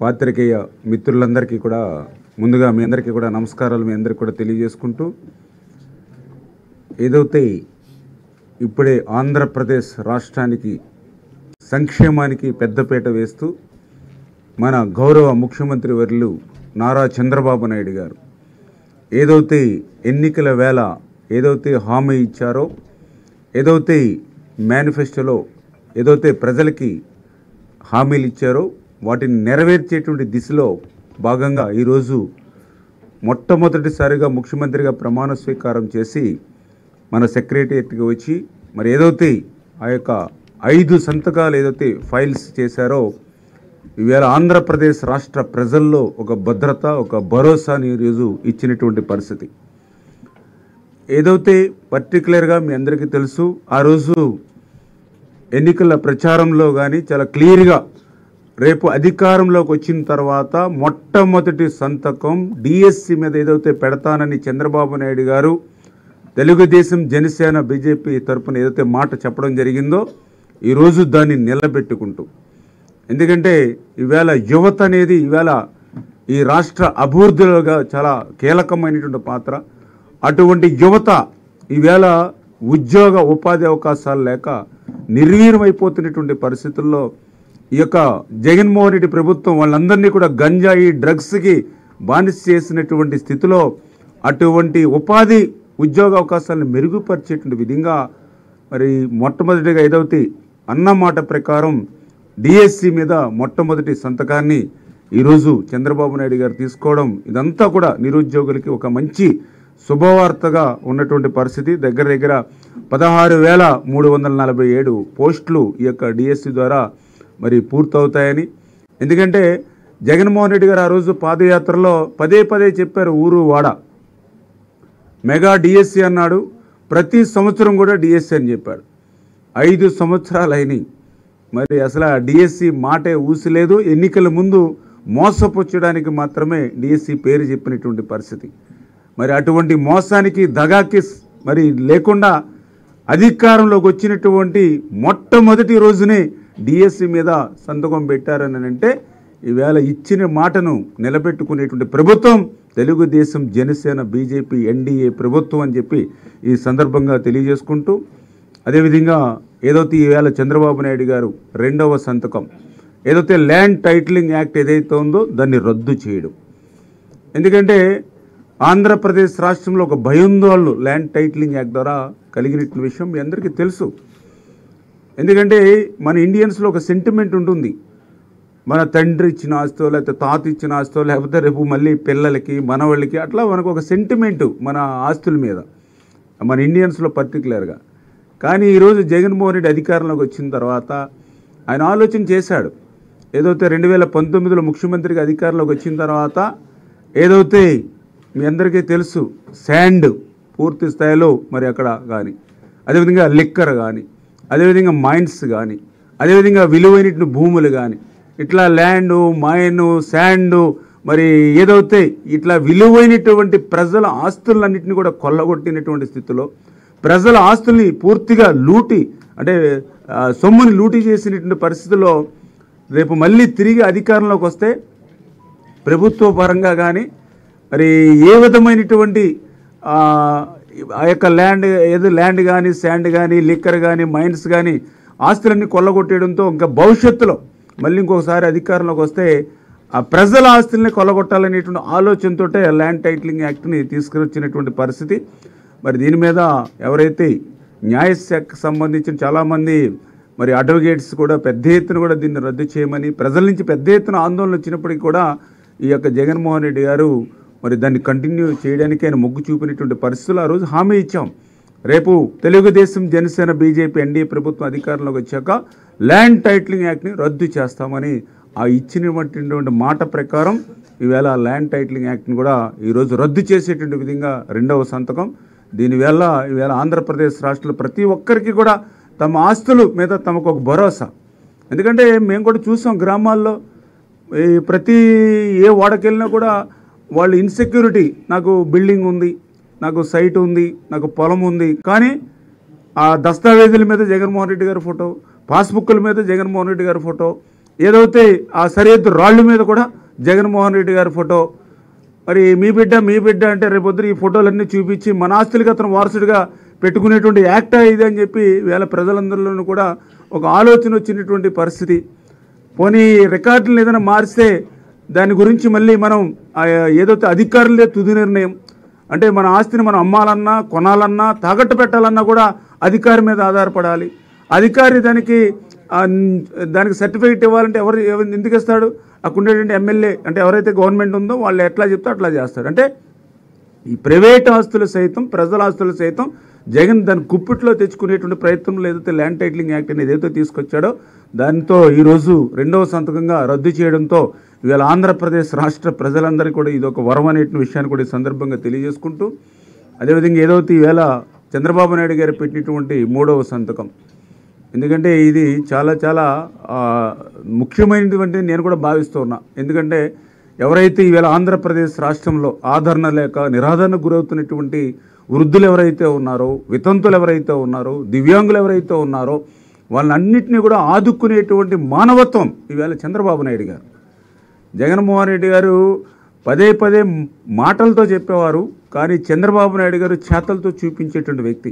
పాత్రికేయ మిత్రులందరికీ కూడా ముందుగా మీ అందరికీ కూడా నమస్కారాలు మీ అందరికీ కూడా తెలియజేసుకుంటూ ఏదైతే ఇప్పుడే ఆంధ్రప్రదేశ్ రాష్ట్రానికి సంక్షేమానికి పెద్దపీట వేస్తూ మన గౌరవ ముఖ్యమంత్రి వర్యులు నారా చంద్రబాబు నాయుడు గారు ఏదైతే ఎన్నికల వేళ ఏదైతే హామీ ఇచ్చారో ఏదైతే మేనిఫెస్టోలో ఏదైతే ప్రజలకి హామీలు ఇచ్చారో వాటిని నెరవేర్చేటువంటి దిశలో భాగంగా ఈరోజు మొట్టమొదటిసారిగా ముఖ్యమంత్రిగా ప్రమాణ స్వీకారం చేసి మన సెక్రటేరియట్కి వచ్చి మరి ఏదైతే ఆ యొక్క 5 సంతకాలు ఏదైతే ఫైల్స్ చేశారో ఈవేళ ఆంధ్రప్రదేశ్ రాష్ట్ర ప్రజల్లో ఒక భద్రత ఒక భరోసాని ఈరోజు ఇచ్చినటువంటి పరిస్థితి. ఏదైతే పర్టికులర్గా మీ అందరికీ తెలుసు ఆ రోజు ఎన్నికల ప్రచారంలో కానీ చాలా క్లియర్గా రేపు అధికారంలోకి వచ్చిన తర్వాత మొట్టమొదటి సంతకం డిఎస్సి మీద ఏదైతే పెడతానని చంద్రబాబు నాయుడు గారు తెలుగుదేశం జనసేన బీజేపీ తరఫున ఏదైతే మాట చెప్పడం జరిగిందో ఈరోజు దాన్ని నిలబెట్టుకుంటూ, ఎందుకంటే ఈవేళ యువత అనేది ఈవేళ ఈ రాష్ట్ర అభివృద్ధిలోగా చాలా కీలకమైనటువంటి పాత్ర. అటువంటి యువత ఈవేళ ఉద్యోగ ఉపాధి అవకాశాలు లేక నిర్వీర్యమైపోతున్నటువంటి పరిస్థితుల్లో ఈ యొక్క జగన్మోహన్ రెడ్డి ప్రభుత్వం వాళ్ళందరినీ కూడా గంజాయి డ్రగ్స్కి బానిస చేసినటువంటి స్థితిలో అటువంటి ఉపాధి ఉద్యోగ అవకాశాలను మెరుగుపరిచేటువంటి విధంగా మరి మొట్టమొదటిగా ఏదైతే అన్నమాట ప్రకారం డిఎస్సి మీద మొట్టమొదటి సంతకాన్ని ఈరోజు చంద్రబాబు నాయుడు గారు తీసుకోవడం ఇదంతా కూడా నిరుద్యోగులకి ఒక మంచి శుభవార్తగా ఉన్నటువంటి పరిస్థితి. దగ్గర దగ్గర 16,347 పోస్టులు ఈ యొక్క డిఎస్సి ద్వారా మరి పూర్తవుతాయని, ఎందుకంటే జగన్మోహన్ రెడ్డి గారు ఆ రోజు పాదయాత్రలో పదే చెప్పారు, ఊరు వాడ మెగా డిఎస్సి అన్నాడు, ప్రతి సంవత్సరం కూడా డిఎస్సి అని చెప్పాడు. 5 సంవత్సరాలు అయినాయి, మరి అసలు ఆ డిఎస్సి మాటే ఊసలేదు. ఎన్నికల ముందు మోసపుచ్చడానికి మాత్రమే డిఎస్సి పేరు చెప్పినటువంటి పరిస్థితి. మరి అటువంటి మోసానికి దగాకి మరి లేకుండా అధికారంలోకి వచ్చినటువంటి మొట్టమొదటి రోజునే డిఎస్సి మీద సంతకం పెట్టారని అంటే ఈవేళ ఇచ్చిన మాటను నిలబెట్టుకునేటువంటి ప్రభుత్వం తెలుగుదేశం జనసేన బీజేపీ ఎన్డీఏ ప్రభుత్వం అని చెప్పి ఈ సందర్భంగా తెలియజేసుకుంటూ, అదేవిధంగా ఏదైతే ఈవేళ చంద్రబాబు నాయుడు గారు 2వ సంతకం ఏదైతే ల్యాండ్ టైటిలింగ్ యాక్ట్ ఏదైతే ఉందో దాన్ని రద్దు చేయడం. ఎందుకంటే ఆంధ్రప్రదేశ్ రాష్ట్రంలో ఒక భయాందోళనలు ల్యాండ్ టైటిలింగ్ యాక్ట్ ద్వారా కలిగిన విషయం మీ అందరికీ తెలుసు. ఎందుకంటే మన ఇండియన్స్లో ఒక సెంటిమెంట్ ఉంటుంది, మన తండ్రి ఇచ్చిన ఆస్తో లేకపోతే తాత ఇచ్చిన ఆస్తో లేకపోతే రేపు మళ్ళీ పిల్లలకి మనవాళ్ళకి అట్లా మనకు ఒక సెంటిమెంటు మన ఆస్తుల మీద మన ఇండియన్స్లో పర్టికులర్గా. కానీ ఈరోజు జగన్మోహన్ రెడ్డి అధికారంలోకి వచ్చిన తర్వాత ఆయన ఆలోచన చేశాడు. ఏదైతే 2019లో ముఖ్యమంత్రిగా అధికారంలోకి వచ్చిన తర్వాత ఏదైతే మీ అందరికీ తెలుసు శాండ్ పూర్తి స్థాయిలో మరి అక్కడ కానీ, అదేవిధంగా లిక్కర్ కానీ, అదేవిధంగా మైన్స్ కానీ, అదేవిధంగా విలువైన భూములు కానీ, ఇట్లా ల్యాండు మైను శాండు మరి ఏదైతే ఇట్లా విలువైనటువంటి ప్రజల ఆస్తులన్నింటినీ కూడా కొల్లగొట్టినటువంటి స్థితిలో ప్రజల ఆస్తుల్ని పూర్తిగా లూటి అంటే సొమ్ముని లూటి చేసినటువంటి పరిస్థితుల్లో రేపు మళ్ళీ తిరిగి అధికారంలోకి వస్తే ప్రభుత్వ పరంగా కానీ మరి ఏ విధమైనటువంటి ఆ యొక్క ల్యాండ్ కానీ శాండ్ కానీ లిక్కర్ కానీ మైన్స్ కానీ ఆస్తులన్నీ కొల్లగొట్టేయడంతో ఇంకా భవిష్యత్తులో మళ్ళీ ఇంకొకసారి అధికారంలోకి వస్తే ఆ ప్రజల ఆస్తుల్ని కొల్లగొట్టాలనేటువంటి ఆలోచనతో ల్యాండ్ టైటిలింగ్ యాక్ట్ని తీసుకొచ్చినటువంటి పరిస్థితి. మరి దీని మీద ఎవరైతే న్యాయశాఖకు సంబంధించిన చాలామంది మరి అడ్వకేట్స్ కూడా పెద్ద ఎత్తున కూడా దీన్ని రద్దు చేయమని ప్రజల నుంచి పెద్ద ఎత్తున ఆందోళన వచ్చినప్పటికీ కూడా ఈ యొక్క జగన్మోహన్ రెడ్డి గారు మరి దాన్ని కంటిన్యూ చేయడానికి ఆయన మొగ్గు చూపినటువంటి పరిస్థితులు ఆ రోజు హామీ ఇచ్చాం. రేపు తెలుగుదేశం జనసేన బీజేపీ ఎన్డీఏ ప్రభుత్వం అధికారంలోకి వచ్చాక ల్యాండ్ టైటిలింగ్ యాక్ట్ని రద్దు చేస్తామని ఆ ఇచ్చినటువంటి మాట ప్రకారం ఈవేళ ల్యాండ్ టైటిలింగ్ యాక్ట్ని కూడా ఈరోజు రద్దు చేసేటువంటి విధంగా 2వ సంతకం. దీనివల్ల ఈవేళ ఆంధ్రప్రదేశ్ రాష్ట్రంలో ప్రతి ఒక్కరికి కూడా తమ ఆస్తుల మీద తమకు ఒక భరోసా. ఎందుకంటే మేము కూడా చూసాం గ్రామాల్లో ప్రతి ఏ వాడకెళ్ళినా కూడా వాళ్ళు ఇన్సెక్యూరిటీ, నాకు బిల్డింగ్ ఉంది, నాకు సైట్ ఉంది, నాకు పొలం ఉంది, కానీ ఆ దస్తావేజుల మీద జగన్మోహన్ రెడ్డి గారి ఫోటో, పాస్బుక్ల మీద జగన్మోహన్ రెడ్డి గారి ఫోటో, ఏదైతే ఆ సరిహద్దు రాళ్ళ మీద కూడా జగన్మోహన్ రెడ్డి గారి ఫోటో, మరి మీ బిడ్డ అంటే రేపొద్దు ఈ ఫోటోలన్నీ చూపించి మన ఆస్తులకి అతను వారసుడిగా పెట్టుకునేటువంటి యాక్టా ఇది అని చెప్పి వేళ ప్రజలందరిలోనూ కూడా ఒక ఆలోచన వచ్చినటువంటి పరిస్థితి. పోనీ రికార్డులను ఏదైనా మారిస్తే దాని గురించి మళ్ళీ మనం ఏదైతే అధికారులే తుది నిర్ణయం, అంటే మన ఆస్తిని మనం అమ్మాలన్నా కొనాలన్నా తాకట్టు పెట్టాలన్నా కూడా అధికారి మీద ఆధారపడాలి. అధికారి దానికి సర్టిఫికేట్ ఇవ్వాలంటే ఎవరు ఎందుకు ఇస్తాడు? అక్కడ ఉండేటువంటి ఎమ్మెల్యే అంటే ఎవరైతే గవర్నమెంట్ ఉందో వాళ్ళు ఎట్లా చెప్తే అట్లా చేస్తారు. అంటే ఈ ప్రైవేట్ ఆస్తులు సైతం ప్రజల ఆస్తులు సైతం జగన్ దాని కుప్పిట్లో తెచ్చుకునేటువంటి ప్రయత్నంలో ఏదైతే ల్యాండ్ టైటిలింగ్ యాక్ట్ అనేది ఏదైతే తీసుకొచ్చాడో దాంతో ఈరోజు రెండవ సంతకంగా రద్దు చేయడంతో ఇవాళ ఆంధ్రప్రదేశ్ రాష్ట్ర ప్రజలందరికీ కూడా ఇది ఒక వరం అనే విషయాన్ని కూడా ఈ సందర్భంగా తెలియజేసుకుంటూ, అదేవిధంగా ఏదైతే ఈవేళ చంద్రబాబు నాయుడు గారు పెట్టినటువంటి 3వ సంతకం, ఎందుకంటే ఇది చాలా చాలా ముఖ్యమైనటువంటి నేను కూడా భావిస్తూ ఉన్నా. ఎందుకంటే ఎవరైతే ఈవేళ ఆంధ్రప్రదేశ్ రాష్ట్రంలో ఆదరణ లేక నిరాదరణకు గురవుతున్నటువంటి వృద్ధులు ఎవరైతే ఉన్నారో, వితంతులు ఎవరైతే ఉన్నారో, దివ్యాంగులు ఎవరైతే ఉన్నారో వాళ్ళన్నింటినీ కూడా ఆదుకునేటువంటి మానవత్వం ఈవేళ చంద్రబాబు నాయుడు గారు. జగన్మోహన్ రెడ్డి గారు పదే మాటలతో చెప్పేవారు, కానీ చంద్రబాబు నాయుడు గారు చేతలతో చూపించేటువంటి వ్యక్తి.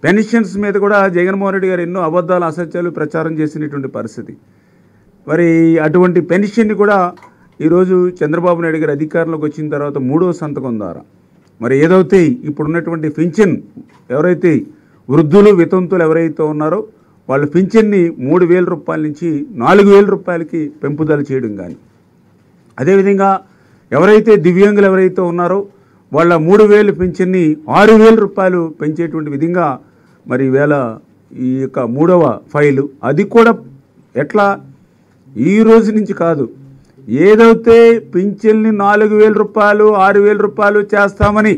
పెన్షన్స్ మీద కూడా జగన్మోహన్ రెడ్డి గారు ఎన్నో అబద్ధాలు అసత్యాలు ప్రచారం చేసినటువంటి పరిస్థితి. మరి అటువంటి పెన్షన్ని కూడా ఈరోజు చంద్రబాబు నాయుడు గారు అధికారంలోకి వచ్చిన తర్వాత 3వ సంతకం ద్వారా మరి ఏదైతే ఇప్పుడున్నటువంటి పింఛన్ ఎవరైతే వృద్ధులు వితంతులు ఎవరైతే ఉన్నారో వాళ్ళ పింఛన్ని 3,000 రూపాయల నుంచి 4,000 రూపాయలకి పెంపుదల చేయడం కానీ, అదేవిధంగా ఎవరైతే దివ్యాంగులు ఎవరైతే ఉన్నారో వాళ్ళ 3,000 పింఛన్ని 6,000 రూపాయలు పెంచేటువంటి విధంగా మరి ఈవేళ ఈ యొక్క 3వ ఫైలు అది కూడా ఎట్లా ఈ రోజు నుంచి కాదు, ఏదైతే పింఛన్ని 4,000 రూపాయలు 6,000 రూపాయలు చేస్తామని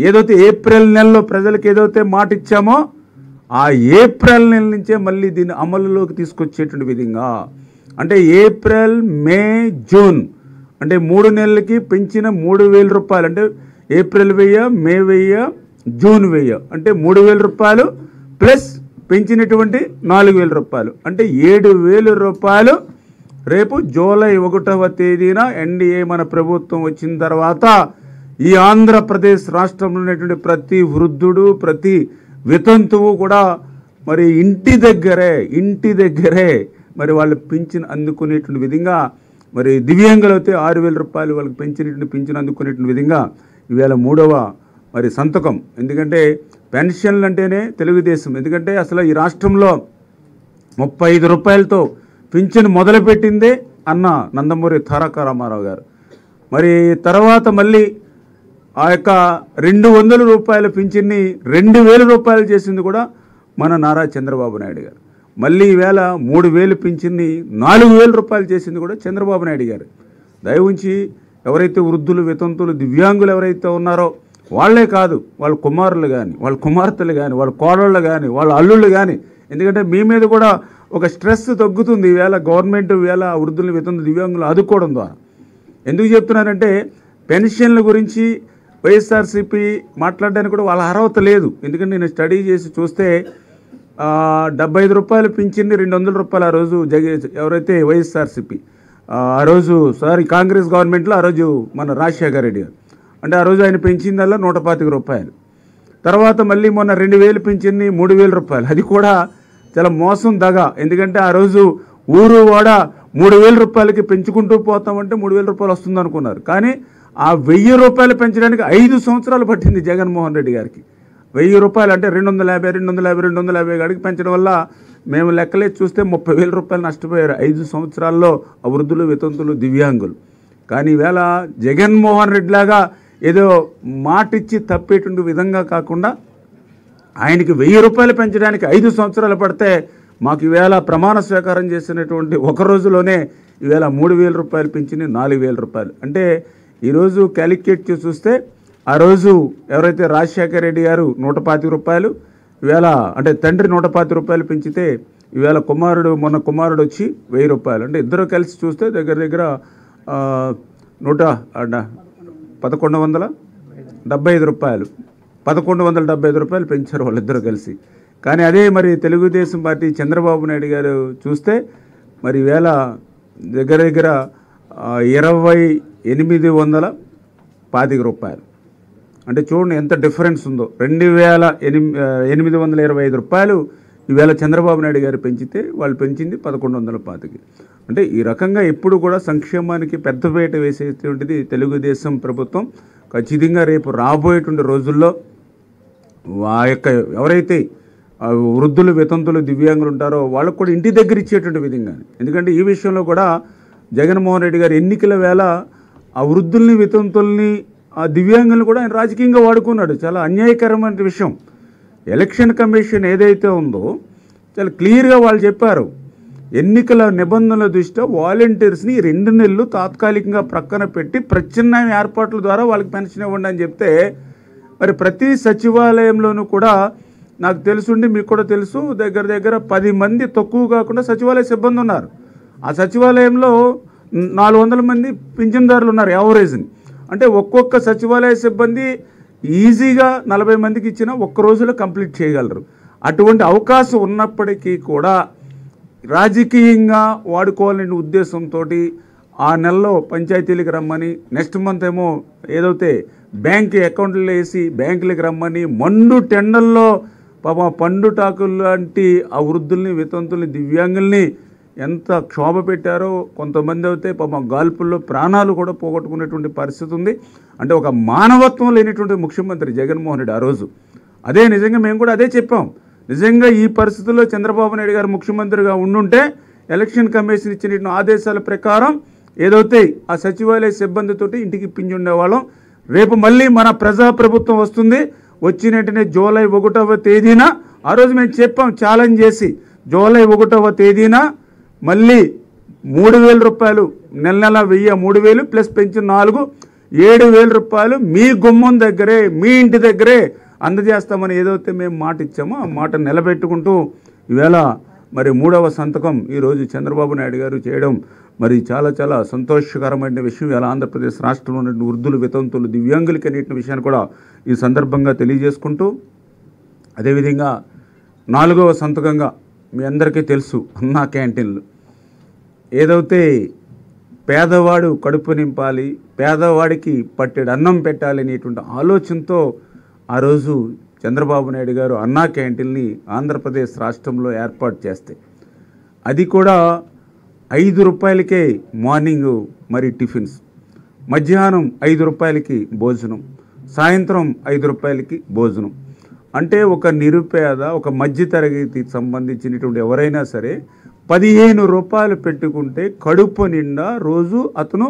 ఏదైతే ఏప్రిల్ నెలలో ప్రజలకు ఏదైతే మాట ఇచ్చామో ఆ ఏప్రిల్ నెల నుంచే మళ్ళీ దీన్ని అమలులోకి తీసుకొచ్చేటువంటి విధంగా, అంటే ఏప్రిల్ మే జూన్ అంటే 3 నెలలకి పెంచిన 3,000 రూపాయలు, అంటే ఏప్రిల్ 1000 మే 1000 జూన్ 1000 అంటే 3,000 రూపాయలు ప్లస్ పెంచినటువంటి 4,000 రూపాయలు అంటే 7,000 రూపాయలు రేపు జూలై 1వ తేదీన ఎన్డీఏ మన ప్రభుత్వం వచ్చిన తర్వాత ఈ ఆంధ్రప్రదేశ్ రాష్ట్రంలో ఉన్నటువంటి ప్రతి వృద్ధుడు ప్రతి వితంతువు కూడా మరి ఇంటి దగ్గరే మరి వాళ్ళు పింఛన్ అందుకునేటువంటి విధంగా, మరి దివ్యాంగులు అయితే 6,000 రూపాయలు వాళ్ళకి పెంచినటువంటి పింఛన్ అందుకునేటువంటి విధంగా ఈవేళ 3వ మరి సంతకం. ఎందుకంటే పెన్షన్లు అంటేనే తెలుగుదేశం, ఎందుకంటే అసలు ఈ రాష్ట్రంలో 35 రూపాయలతో పింఛన్ మొదలుపెట్టిందే అన్న నందమూరి తారక రామారావు గారు. మరి తర్వాత మళ్ళీ ఆ యొక్క 200 రూపాయల పింఛన్ని 2,000 రూపాయలు చేసింది కూడా మన నారా చంద్రబాబు నాయుడు గారు. మళ్ళీ ఈవేళ 3,000 పింఛన్ని 4,000 రూపాయలు చేసింది కూడా చంద్రబాబు నాయుడు గారు. దయవుంచి ఎవరైతే వృద్ధులు వితంతులు దివ్యాంగులు ఎవరైతే ఉన్నారో వాళ్ళే కాదు, వాళ్ళ కుమారులు కానీ వాళ్ళ కుమార్తెలు కానీ వాళ్ళ కోడళ్ళు కానీ వాళ్ళ అల్లుళ్ళు కానీ, ఎందుకంటే మీ మీద కూడా ఒక స్ట్రెస్ తగ్గుతుంది ఈవేళ గవర్నమెంట్ ఈవేళ వృద్ధులు వితంతులు దివ్యాంగులు ఆదుకోవడం ద్వారా. ఎందుకు చెప్తున్నానంటే పెన్షన్ల గురించి వైఎస్ఆర్సీపీ మాట్లాడడానికి కూడా వాళ్ళ అర్హత లేదు. ఎందుకంటే నేను స్టడీ చేసి చూస్తే 75 రూపాయలు పింఛన్ని 200 రూపాయలు ఆ రోజు ఎవరైతే వైఎస్ఆర్సీపీ ఆ రోజు కాంగ్రెస్ గవర్నమెంట్లో ఆ రోజు మన రాజశేఖర రెడ్డి గారు, అంటే ఆ రోజు ఆయన పెంచిందల్లా 125 రూపాయలు. తర్వాత మళ్ళీ మొన్న 2,000 పింఛన్ని 3,000 రూపాయలు, అది కూడా చాలా మోసం దగా. ఎందుకంటే ఆ రోజు ఊరు వాడ 3,000 రూపాయలకి పెంచుకుంటూ పోతామంటే 3,000 రూపాయలు వస్తుంది అనుకున్నారు, కానీ ఆ 1,000 రూపాయలు పెంచడానికి 5 సంవత్సరాలు పట్టింది జగన్మోహన్ రెడ్డి గారికి. 1,000 రూపాయలు అంటే 250 కాడికి పెంచడం వల్ల మేము లెక్కలే చూస్తే 30,000 రూపాయలు నష్టపోయారు 5 సంవత్సరాల్లో ఆ వృద్ధులు వితంతులు దివ్యాంగులు. కానీ ఈవేళ జగన్మోహన్ రెడ్డి లాగా ఏదో మాటిచ్చి తప్పేటువంటి విధంగా కాకుండా ఆయనకి 1,000 రూపాయలు పెంచడానికి 5 సంవత్సరాలు పడితే మాకు ఈవేళ ప్రమాణ స్వీకారం చేసినటువంటి ఒక రోజులోనే ఈవేళ 3,000 రూపాయలు పెంచింది 4,000 రూపాయలు. అంటే ఈరోజు క్యాలిక్యులేట్ చేసి చూస్తే ఆ రోజు ఎవరైతే రాజశేఖర రెడ్డి గారు 125 రూపాయలు ఈవేళ అంటే తండ్రి 125 రూపాయలు పెంచితే ఈవేళ మొన్న కుమారుడు వచ్చి 1,000 రూపాయలు, అంటే ఇద్దరు కలిసి చూస్తే దగ్గర 1,175 రూపాయలు 1,175 రూపాయలు పెంచారు వాళ్ళిద్దరూ కలిసి. కానీ అదే మరి తెలుగుదేశం పార్టీ చంద్రబాబు నాయుడు గారు చూస్తే మరి ఈవేళ దగ్గర దగ్గర 2825 రూపాయలు. అంటే చూడండి ఎంత డిఫరెన్స్ ఉందో. 2825 రూపాయలు ఈవేళ చంద్రబాబు నాయుడు గారు పెంచితే వాళ్ళు పెంచింది 1125. అంటే ఈ రకంగా ఎప్పుడు కూడా సంక్షేమానికి పెద్దపీట వేసేటువంటిది తెలుగుదేశం ప్రభుత్వం. ఖచ్చితంగా రేపు రాబోయేటువంటి రోజుల్లో ఆ యొక్క ఎవరైతే వృద్ధులు, వితంతులు, దివ్యాంగులు ఉంటారో వాళ్ళకు కూడా ఇంటి దగ్గర ఇచ్చేటువంటి విధంగా. ఎందుకంటే ఈ విషయంలో కూడా జగన్మోహన్ రెడ్డి గారు ఎన్నికల వేళ ఆ వృద్ధుల్ని, వితంతుల్ని, ఆ దివ్యాంగులను కూడా ఆయన రాజకీయంగా వాడుకున్నాడు. చాలా అన్యాయకరమైన విషయం. ఎలక్షన్ కమిషన్ ఏదైతే ఉందో చాలా క్లియర్గా వాళ్ళు చెప్పారు, ఎన్నికల నిబంధనల దృష్ట్యా వాలంటీర్స్ని 2 నెలలు తాత్కాలికంగా ప్రక్కన పెట్టి ప్రత్యామ్నాయ ఏర్పాట్ల ద్వారా వాళ్ళకి పెన్షన్ ఇవ్వండి అని చెప్తే, మరి ప్రతి సచివాలయంలోనూ కూడా నాకు తెలుసుండి మీకు కూడా తెలుసు, దగ్గర దగ్గర 10 మంది తక్కువ కాకుండా సచివాలయ సిబ్బంది ఉన్నారు. ఆ సచివాలయంలో 400 మంది పింఛన్దారులు ఉన్నారు యావరేజ్ని. అంటే ఒక్కొక్క సచివాలయ సిబ్బంది ఈజీగా 40 మందికి ఇచ్చినా ఒక్క రోజులో కంప్లీట్ చేయగలరు. అటువంటి అవకాశం ఉన్నప్పటికీ కూడా రాజకీయంగా వాడుకోవాలనే ఉద్దేశంతో ఆ నెలలో పంచాయతీలకు రమ్మని, నెక్స్ట్ మంత్ ఏమో ఏదైతే బ్యాంక్ అకౌంట్లో వేసి బ్యాంకులకు రమ్మని, మండు టెండల్లో పండుటాకులు లాంటి ఆ వృద్ధుల్ని, వితంతుల్ని, దివ్యాంగుల్ని ఎంత క్షోభ పెట్టారో. కొంతమంది అయితే గాల్పుల్లో ప్రాణాలు కూడా పోగొట్టుకునేటువంటి పరిస్థితి ఉంది. అంటే ఒక మానవత్వం లేనిటువంటి ముఖ్యమంత్రి జగన్మోహన్ రెడ్డి ఆ రోజు. అదే నిజంగా మేము కూడా అదే చెప్పాం. నిజంగా ఈ పరిస్థితుల్లో చంద్రబాబు నాయుడు గారు ముఖ్యమంత్రిగా ఉండుంటే ఎలక్షన్ కమిషన్ ఇచ్చిన ఆదేశాల ప్రకారం ఏదైతే ఆ సచివాలయ సిబ్బందితోటి ఇంటికి ఇప్పించి ఉండేవాళ్ళం. రేపు మళ్ళీ మన ప్రజాప్రభుత్వం వస్తుంది. వచ్చిన వెంటనే జూలై 1వ తేదీన ఆ రోజు మేము చెప్పాం ఛాలెంజ్ చేసి, జూలై 1వ తేదీన మళ్ళీ 3,000 రూపాయలు నెల 3,000 ప్లస్ పెన్షన్ 7,000 రూపాయలు మీ గుమ్మం దగ్గరే, మీ ఇంటి దగ్గరే అందజేస్తామని ఏదైతే మేము మాట ఇచ్చామో ఆ మాట నిలబెట్టుకుంటూ ఈవేళ మరి 3వ సంతకం ఈరోజు చంద్రబాబు నాయుడు గారు చేయడం మరి చాలా చాలా సంతోషకరమైన విషయం. ఇలా ఆంధ్రప్రదేశ్ రాష్ట్రంలో ఉన్న వృద్ధులు, వితంతులు, దివ్యాంగులకి అనేటి విషయాన్ని కూడా ఈ సందర్భంగా తెలియజేసుకుంటూ, అదేవిధంగా 4వ సంతకంగా మీ అందరికీ తెలుసు అన్నా క్యాంటీన్లు. ఏదైతే పేదవాడు కడుపు నింపాలి, పేదవాడికి పట్టెడు అన్నం పెట్టాలి అనేటువంటి ఆలోచనతో ఆ రోజు చంద్రబాబు నాయుడు గారు అన్నా క్యాంటీన్ని ఆంధ్రప్రదేశ్ రాష్ట్రంలో ఏర్పాటు చేస్తే, అది కూడా 5 రూపాయలకే మార్నింగ్ మరి టిఫిన్స్, మధ్యాహ్నం 5 రూపాయలకి భోజనం, సాయంత్రం 5 రూపాయలకి భోజనం. అంటే ఒక నిరుపేద, ఒక మధ్యతరగతికి సంబంధించినటువంటి ఎవరైనా సరే 15 రూపాయలు పెట్టుకుంటే కడుపు నిండా రోజు అతను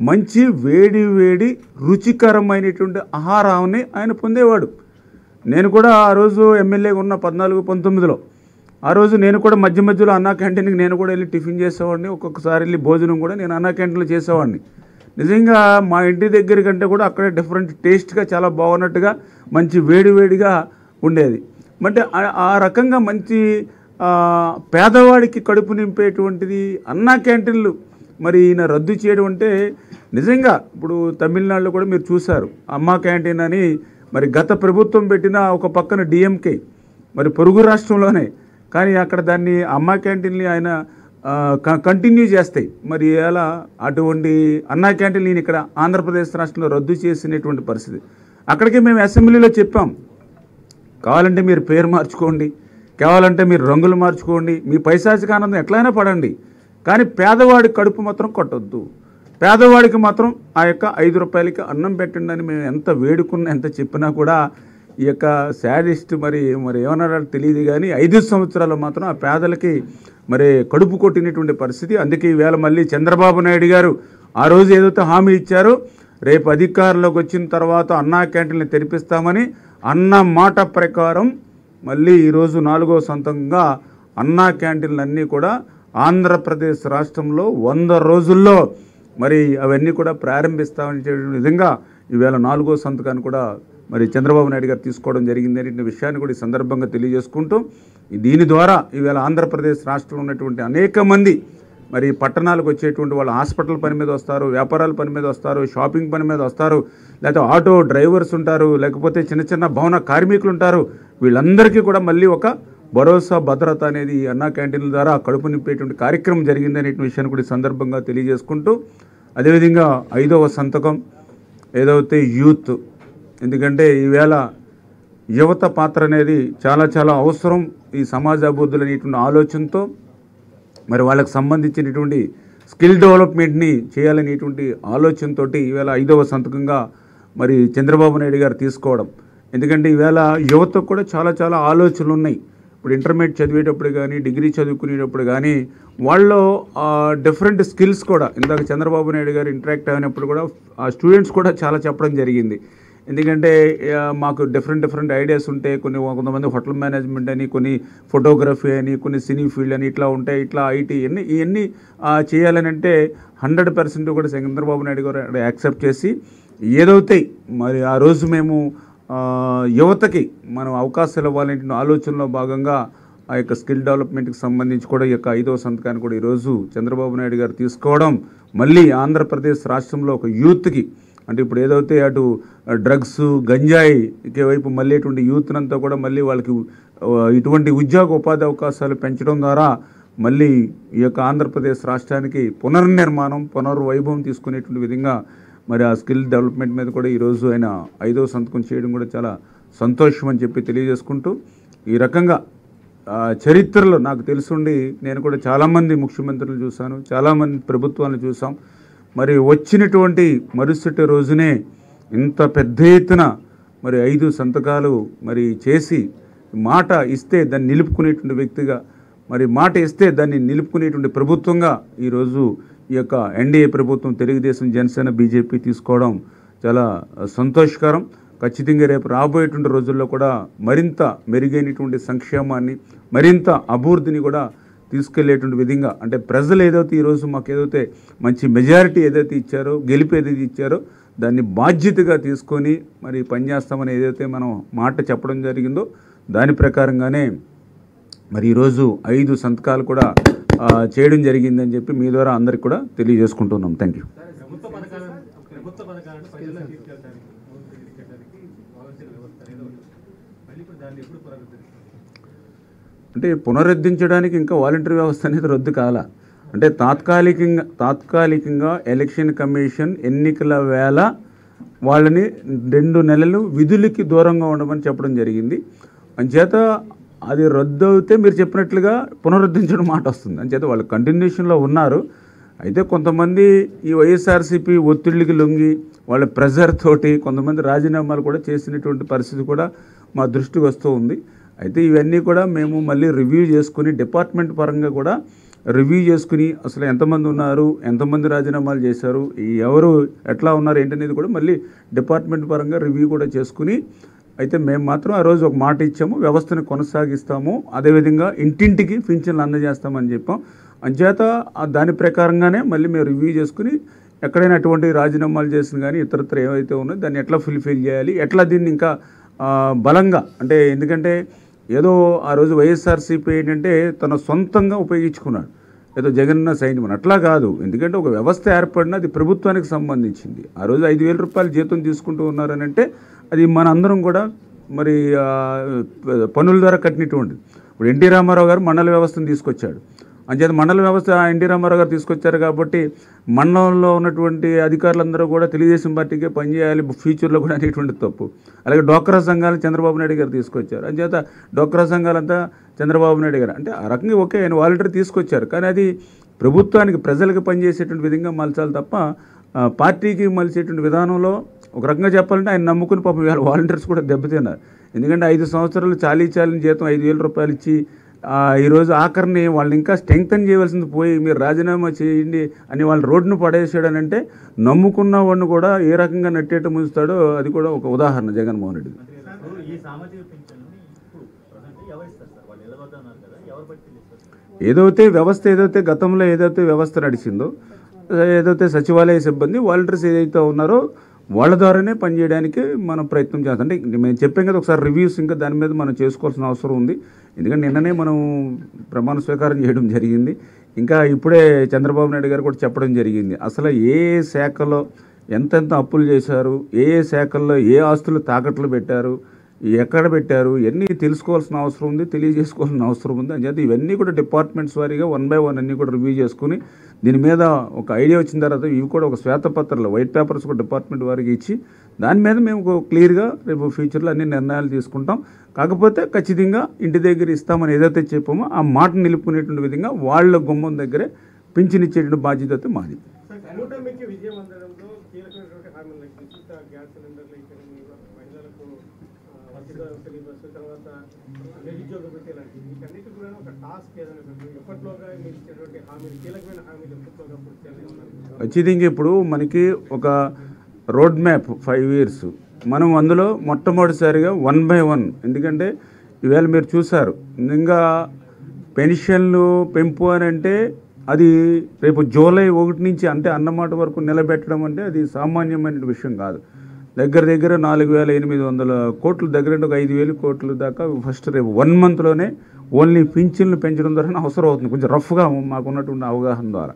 మంచి వేడి వేడి రుచికరమైనటువంటి ఆహారాన్ని ఆయన పొందేవాడు. నేను కూడా ఆ రోజు ఎమ్మెల్యేగా ఉన్న 14-19లో ఆ రోజు నేను కూడా మధ్య మధ్యలో అన్నా క్యాంటీన్కి నేను కూడా వెళ్ళి టిఫిన్ చేసేవాడిని. ఒక్కొక్కసారి వెళ్ళి భోజనం కూడా నేను అన్నా క్యాంటీన్లో చేసేవాడిని. నిజంగా మా ఇంటి దగ్గర కంటే కూడా అక్కడే డిఫరెంట్ టేస్ట్గా చాలా బాగున్నట్టుగా మంచి వేడివేడిగా ఉండేది. అంటే ఆ రకంగా మంచి పేదవాడికి కడుపు నింపేటువంటిది అన్నా క్యాంటీన్లు మరి ఈయన రద్దు చేయడం అంటే నిజంగా ఇప్పుడు తమిళనాడులో కూడా మీరు చూశారు అమ్మా క్యాంటీన్ అని. మరి గత ప్రభుత్వం పెట్టిన ఒక పక్కన డిఎంకే మరి పొరుగు రాష్ట్రంలోనే, కానీ అక్కడ దాన్ని అమ్మా క్యాంటీన్ని ఆయన కంటిన్యూ చేస్తాయి. మరి ఎలా అటువంటి అన్నా క్యాంటీన్ నేను ఇక్కడ ఆంధ్రప్రదేశ్ రాష్ట్రంలో రద్దు చేసినటువంటి పరిస్థితి. అక్కడికి మేము అసెంబ్లీలో చెప్పాం, కావాలంటే మీరు పేరు మార్చుకోండి, కావాలంటే మీరు రంగులు మార్చుకోండి, మీ పైశాచిక ఆనందం ఎట్లయినా పడండి, కానీ పేదవాడి కడుపు మాత్రం కొట్టొద్దు, పేదవాడికి మాత్రం ఆ యొక్క 5 రూపాయలకి అన్నం పెట్టండి అని మేము ఎంత వేడుకున్నా ఎంత చెప్పినా కూడా ఈ యొక్క శాడిస్ట్ మరి ఏమన్నాడో తెలియదు, కానీ 5 సంవత్సరాలు మాత్రం ఆ పేదలకి మరి కడుపు కొట్టినటువంటి పరిస్థితి. అందుకే ఈవేళ మళ్ళీ చంద్రబాబు నాయుడు గారు ఆ రోజు ఏదైతే హామీ ఇచ్చారో రేపు అధికారంలోకి వచ్చిన తర్వాత అన్నా క్యాంటీన్లు తెరిపిస్తామని అన్న మాట ప్రకారం మళ్ళీ ఈరోజు 4వ సంతకంగా అన్నా క్యాంటీన్లన్నీ కూడా ఆంధ్రప్రదేశ్ రాష్ట్రంలో 100 రోజుల్లో మరి అవన్నీ కూడా ప్రారంభిస్తామని విధంగా ఈవేళ 4వ సంతకాన్ని కూడా మరి చంద్రబాబు నాయుడు గారు తీసుకోవడం జరిగింది అనే విషయాన్ని కూడా ఈ సందర్భంగా తెలియజేసుకుంటూ, దీని ద్వారా ఈవేళ ఆంధ్రప్రదేశ్ రాష్ట్రంలో ఉన్నటువంటి అనేక మంది మరి పట్టణాలకు వచ్చేటువంటి వాళ్ళు హాస్పిటల్ పని మీద వస్తారు, వ్యాపారాల పని మీద వస్తారు, షాపింగ్ పని మీద వస్తారు, లేకపోతే ఆటో డ్రైవర్స్ ఉంటారు, లేకపోతే చిన్న చిన్న భవన కార్మికులు ఉంటారు. వీళ్ళందరికీ కూడా మళ్ళీ ఒక భరోసా భద్రత అనేది అన్నా క్యాంటీన్ల ద్వారా కడుపు నింపేటువంటి కార్యక్రమం జరిగిందనే విషయాన్ని కూడా ఈ సందర్భంగా తెలియజేసుకుంటూ, అదేవిధంగా 5వ సంతకం ఏదైతే యూత్, ఎందుకంటే ఈవేళ యువత పాత్ర అనేది చాలా చాలా అవసరం ఈ సమాజ అభివృద్ధులు అనేటువంటి ఆలోచనతో మరి వాళ్ళకి సంబంధించినటువంటి స్కిల్ డెవలప్మెంట్ని చేయాలనేటువంటి ఆలోచనతో ఈవేళ 5వ సంతకంగా మరి చంద్రబాబు నాయుడు గారు తీసుకోవడం. ఎందుకంటే ఈవేళ యువతకు కూడా చాలా చాలా ఆలోచనలు ఉన్నాయి. ఇప్పుడు ఇంటర్మీడియట్ చదివేటప్పుడు కానీ, డిగ్రీ చదువుకునేటప్పుడు కానీ వాళ్ళు డిఫరెంట్ స్కిల్స్ కూడా, ఇందాక చంద్రబాబు నాయుడు గారు ఇంటరాక్ట్ అయినప్పుడు కూడా ఆ స్టూడెంట్స్ కూడా చాలా చెప్పడం జరిగింది. ఎందుకంటే మాకు డిఫరెంట్ ఐడియాస్ ఉంటాయి. కొంతమంది హోటల్ మేనేజ్మెంట్ అని, కొన్ని ఫోటోగ్రఫీ అని, కొన్ని సినీ ఫీల్డ్ అని ఇట్లా ఉంటాయి. ఇట్లా ఐటీ ఇవన్నీ చేయాలని అంటే 100% కూడా చంద్రబాబు నాయుడు గారు యాక్సెప్ట్ చేసి ఏదైతే మరి ఆ రోజు మేము యువతకి మనం అవకాశాలు ఇవ్వాలంటే ఆలోచనలో భాగంగా ఆ యొక్క స్కిల్ డెవలప్మెంట్కి సంబంధించి కూడా ఈ యొక్క 5వ సంతకాన్ని కూడా ఈరోజు చంద్రబాబు నాయుడు గారు తీసుకోవడం, మళ్ళీ ఆంధ్రప్రదేశ్ రాష్ట్రంలో ఒక యూత్కి, అంటే ఇప్పుడు ఏదైతే అటు డ్రగ్స్ గంజాయికి వైపు మళ్ళీ ఇటువంటి యూత్నంతా కూడా మళ్ళీ వాళ్ళకి ఇటువంటి ఉద్యోగ ఉపాధి అవకాశాలు పెంచడం ద్వారా మళ్ళీ ఈ యొక్క ఆంధ్రప్రదేశ్ రాష్ట్రానికి పునర్నిర్మాణం పునర్వైభవం తీసుకునేటువంటి విధంగా మరి ఆ స్కిల్ డెవలప్మెంట్ మీద కూడా ఈరోజు ఆయన 5వ సంతకం చేయడం కూడా చాలా సంతోషం అని చెప్పి తెలియజేసుకుంటూ, ఈ రకంగా చరిత్రలో నాకు తెలుసుండి నేను కూడా చాలామంది ముఖ్యమంత్రులు చూశాను, చాలామంది ప్రభుత్వాలను చూసాం. మరి వచ్చినటువంటి మరుసటి రోజునే ఇంత పెద్ద ఎత్తున మరి 5 సంతకాలు మరి చేసి మాట ఇస్తే దాన్ని నిలుపుకునేటువంటి వ్యక్తిగా, మరి మాట ఇస్తే దాన్ని నిలుపుకునేటువంటి ప్రభుత్వంగా ఈరోజు ఈ యొక్క ఎన్డీఏ ప్రభుత్వం తెలుగుదేశం, జనసేన, బీజేపీ తీసుకోవడం చాలా సంతోషకరం. ఖచ్చితంగా రేపు రాబోయేటువంటి రోజుల్లో కూడా మరింత మెరుగైనటువంటి సంక్షేమాన్ని, మరింత అభివృద్ధిని కూడా తీసుకెళ్లేటువంటి విధంగా, అంటే ప్రజలు ఏదైతే ఈరోజు మాకు ఏదైతే మంచి మెజారిటీ ఏదైతే ఇచ్చారో, గెలిపి ఏదైతే ఇచ్చారో దాన్ని బాధ్యతగా తీసుకొని మరి పనిచేస్తామని ఏదైతే మనం మాట చెప్పడం జరిగిందో దాని ప్రకారంగానే మరి ఈరోజు 5 సంతకాలు కూడా చేయడం జరిగిందని చెప్పి మీ ద్వారా అందరికి కూడా తెలియజేసుకుంటున్నాం. Thank you. అంటే పునరుద్ధరించడానికి ఇంకా వాలంటీర్ వ్యవస్థ అనేది రద్దు కాల, అంటే తాత్కాలికంగా ఎలక్షన్ కమిషన్ ఎన్నికల వేళ వాళ్ళని 2 నెలలు విధులకి దూరంగా ఉండమని చెప్పడం జరిగింది. అంచేత అది రద్దు అవుతే మీరు చెప్పినట్లుగా పునరుద్ధరించడం మాట వస్తుంది. అంచేత వాళ్ళు కంటిన్యూషన్లో ఉన్నారు. అయితే కొంతమంది ఈ వైఎస్ఆర్సీపీ ఒత్తిళ్ళకి లొంగి వాళ్ళ ప్రెజర్ తోటి కొంతమంది రాజీనామాలు కూడా చేసినటువంటి పరిస్థితి కూడా మా దృష్టికి వస్తూ ఉంది. అయితే ఇవన్నీ కూడా మేము మళ్ళీ రివ్యూ చేసుకుని, డిపార్ట్మెంట్ పరంగా కూడా రివ్యూ చేసుకుని అసలు ఎంతమంది ఉన్నారు, ఎంతమంది రాజీనామాలు చేశారు, ఎవరు ఎట్లా ఉన్నారు ఏంటనేది కూడా మళ్ళీ డిపార్ట్మెంట్ పరంగా రివ్యూ కూడా చేసుకుని, అయితే మేము మాత్రం ఆ రోజు ఒక మాట ఇచ్చాము, వ్యవస్థను కొనసాగిస్తాము, అదేవిధంగా ఇంటింటికి పింఛన్లు అందజేస్తామని చెప్పాం. అంచేత దాని ప్రకారంగానే మళ్ళీ మేము రివ్యూ చేసుకుని ఎక్కడైనా అటువంటి రాజీనామాలు చేసిన కానీ ఇతరత్ర ఏవైతే ఉన్నాయో దాన్ని ఎట్లా ఫుల్ఫిల్ చేయాలి, ఎట్లా దీన్ని ఇంకా బలంగా, అంటే ఎందుకంటే ఏదో ఆ రోజు వైఎస్ఆర్సీపీ ఏంటంటే తన సొంతంగా ఉపయోగించుకున్నాడు, ఏదో జగనన్న సైన్యం అట్లా కాదు. ఎందుకంటే ఒక వ్యవస్థ ఏర్పడిన అది ప్రభుత్వానికి సంబంధించింది. ఆ రోజు 5,000 రూపాయలు జీతం తీసుకుంటూ ఉన్నారని అంటే అది మన అందరం కూడా మరి పన్నుల ద్వారా కట్టినటువంటిది. ఇప్పుడు ఎన్టీ రామారావు గారు మండల వ్యవస్థను తీసుకొచ్చాడు. అంచేత మండల వ్యవస్థ ఎన్టీ రామారావు గారు తీసుకొచ్చారు కాబట్టి మండలంలో ఉన్నటువంటి అధికారులందరూ కూడా తెలుగుదేశం పార్టీకే పనిచేయాలి ఫ్యూచర్లో కూడా అనేటువంటి తప్పు. అలాగే డోక్రా సంఘాలు చంద్రబాబు నాయుడు గారు తీసుకొచ్చారు. అంచేత డోక్రా సంఘాలంతా చంద్రబాబు నాయుడు గారు, అంటే ఆ రకంగా ఓకే ఆయన వాలంటీర్ తీసుకొచ్చారు, కానీ అది ప్రభుత్వానికి ప్రజలకు పనిచేసేటువంటి విధంగా మలచాలి తప్ప పార్టీకి మలిచేటువంటి విధానంలో ఒక రకంగా చెప్పాలంటే ఆయన నమ్ముకుని పాపం ఇవాళ వాలంటీర్స్ కూడా దెబ్బతిన్నారు. ఎందుకంటే 5 సంవత్సరాలు చాలీ జీతం 5,000 రూపాయలు ఇచ్చి ఈరోజు ఆఖరిని వాళ్ళని ఇంకా స్ట్రెంగ్తన్ చేయవలసింది పోయి మీరు రాజీనామా చేయండి అని వాళ్ళు రోడ్డును పడేసాడనంటే నమ్ముకున్న వాడిని కూడా ఏ రకంగా నెట్టేట ముంచుతాడో అది కూడా ఒక ఉదాహరణ జగన్మోహన్ రెడ్డి. ఏదైతే గతంలో ఏదైతే వ్యవస్థ నడిచిందో, ఏదైతే సచివాలయ సిబ్బంది వాలంటీర్స్ ఏదైతే ఉన్నారో వాళ్ళ ద్వారానే పనిచేయడానికి మనం ప్రయత్నం చేస్తాం. అంటే మేము చెప్పాం కదా, ఒకసారి రివ్యూస్ ఇంకా దాని మీద మనం చేసుకోవాల్సిన అవసరం ఉంది. ఎందుకంటే నిన్ననే మనం ప్రమాణ స్వీకారం చేయడం జరిగింది. ఇంకా ఇప్పుడే చంద్రబాబు నాయుడు గారు కూడా చెప్పడం జరిగింది అసలు ఏ శాఖలో ఎంతెంత అప్పులు చేశారు, ఏ శాఖల్లో ఏ ఆస్తులు తాకట్లు పెట్టారు, ఎక్కడ పెట్టారు, ఇవన్నీ తెలుసుకోవాల్సిన అవసరం ఉంది, తెలియజేసుకోవాల్సిన అవసరం ఉంది. అంచేత ఇవన్నీ కూడా డిపార్ట్మెంట్స్ వారీగా 1 by 1 అన్నీ కూడా రివ్యూ చేసుకుని దీని మీద ఒక ఐడియా వచ్చిన తర్వాత ఇవి కూడా ఒక శ్వేతపత్రాలు వైట్ పేపర్స్ కూడా డిపార్ట్మెంట్ వారికి ఇచ్చి దాని మీద మేము క్లియర్గా రేపు ఫ్యూచర్లో అన్ని నిర్ణయాలు తీసుకుంటాం. కాకపోతే ఖచ్చితంగా ఇంటి దగ్గర ఇస్తామని ఏదైతే చెప్పామో ఆ మాట నిలుపుకునేటువంటి విధంగా వాళ్ళ గుమ్మం దగ్గరే పింఛన్ ఇచ్చేటువంటి బాధ్యత అయితే మాది. ఖచ్చితంగా ఇప్పుడు మనకి ఒక రోడ్ మ్యాప్ 5 years మనం అందులో మొట్టమొదటిసారిగా 1 by 1 ఎందుకంటే ఈవేళ మీరు చూసారు ఇంకా పెన్షన్లు పెంపు అని అంటే అది రేపు జూలై 1 నుంచి అంటే అన్నమాట వరకు నిలబెట్టడం అంటే అది సామాన్యమైన విషయం కాదు. దగ్గర 4,800 కోట్లు దగ్గర ఒక 5,000 కోట్ల దాకా ఫస్ట్ రేపు 1 monthలోనే ఓన్లీ పింఛన్లు పెంచడం ద్వారా అవసరం అవుతుంది. కొంచెం రఫ్గా మాకున్నటువంటి అవగాహన ద్వారా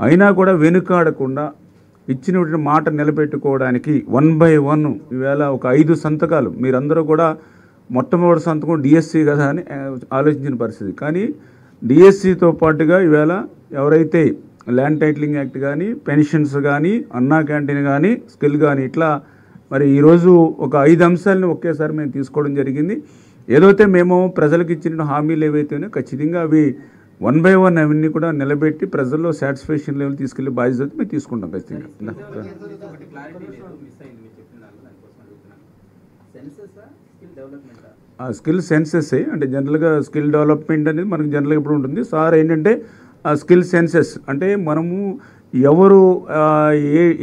అయినా కూడా వెనుకాడకుండా ఇచ్చినటువంటి మాట నిలబెట్టుకోవడానికి 1 by 1 ఈవేళ ఒక 5 సంతకాలు మీరందరూ కూడా మొట్టమొదటి సంతకం డిఎస్సి కదా అని ఆలోచించిన పరిస్థితి. కానీ డిఎస్సితో పాటుగా ఈవేళ ఎవరైతే ల్యాండ్ టైటిలింగ్ యాక్ట్ కానీ పెన్షన్స్ కానీ అన్నా క్యాంటీన్ కానీ స్కిల్ కానీ ఇట్లా మరి ఈరోజు ఒక 5 అంశాలను ఒకేసారి మేము తీసుకోవడం జరిగింది. ఏదైతే మేము ప్రజలకు ఇచ్చిన హామీలు ఏవైతేనో ఖచ్చితంగా అవి 1 by 1 అవన్నీ కూడా నిలబెట్టి ప్రజల్లో సాటిస్ఫాక్షన్ లెవెల్ తీసుకెళ్లే బాధ్యత మేము తీసుకుంటాం ఖచ్చితంగా. స్కిల్ సెన్సెస్ అంటే జనరల్గా స్కిల్ డెవలప్మెంట్ అనేది మనకు జనరల్గా ఇప్పుడు ఉంటుంది సార్. ఏంటంటే ఆ స్కిల్ సెన్సెస్ అంటే మనము ఎవరు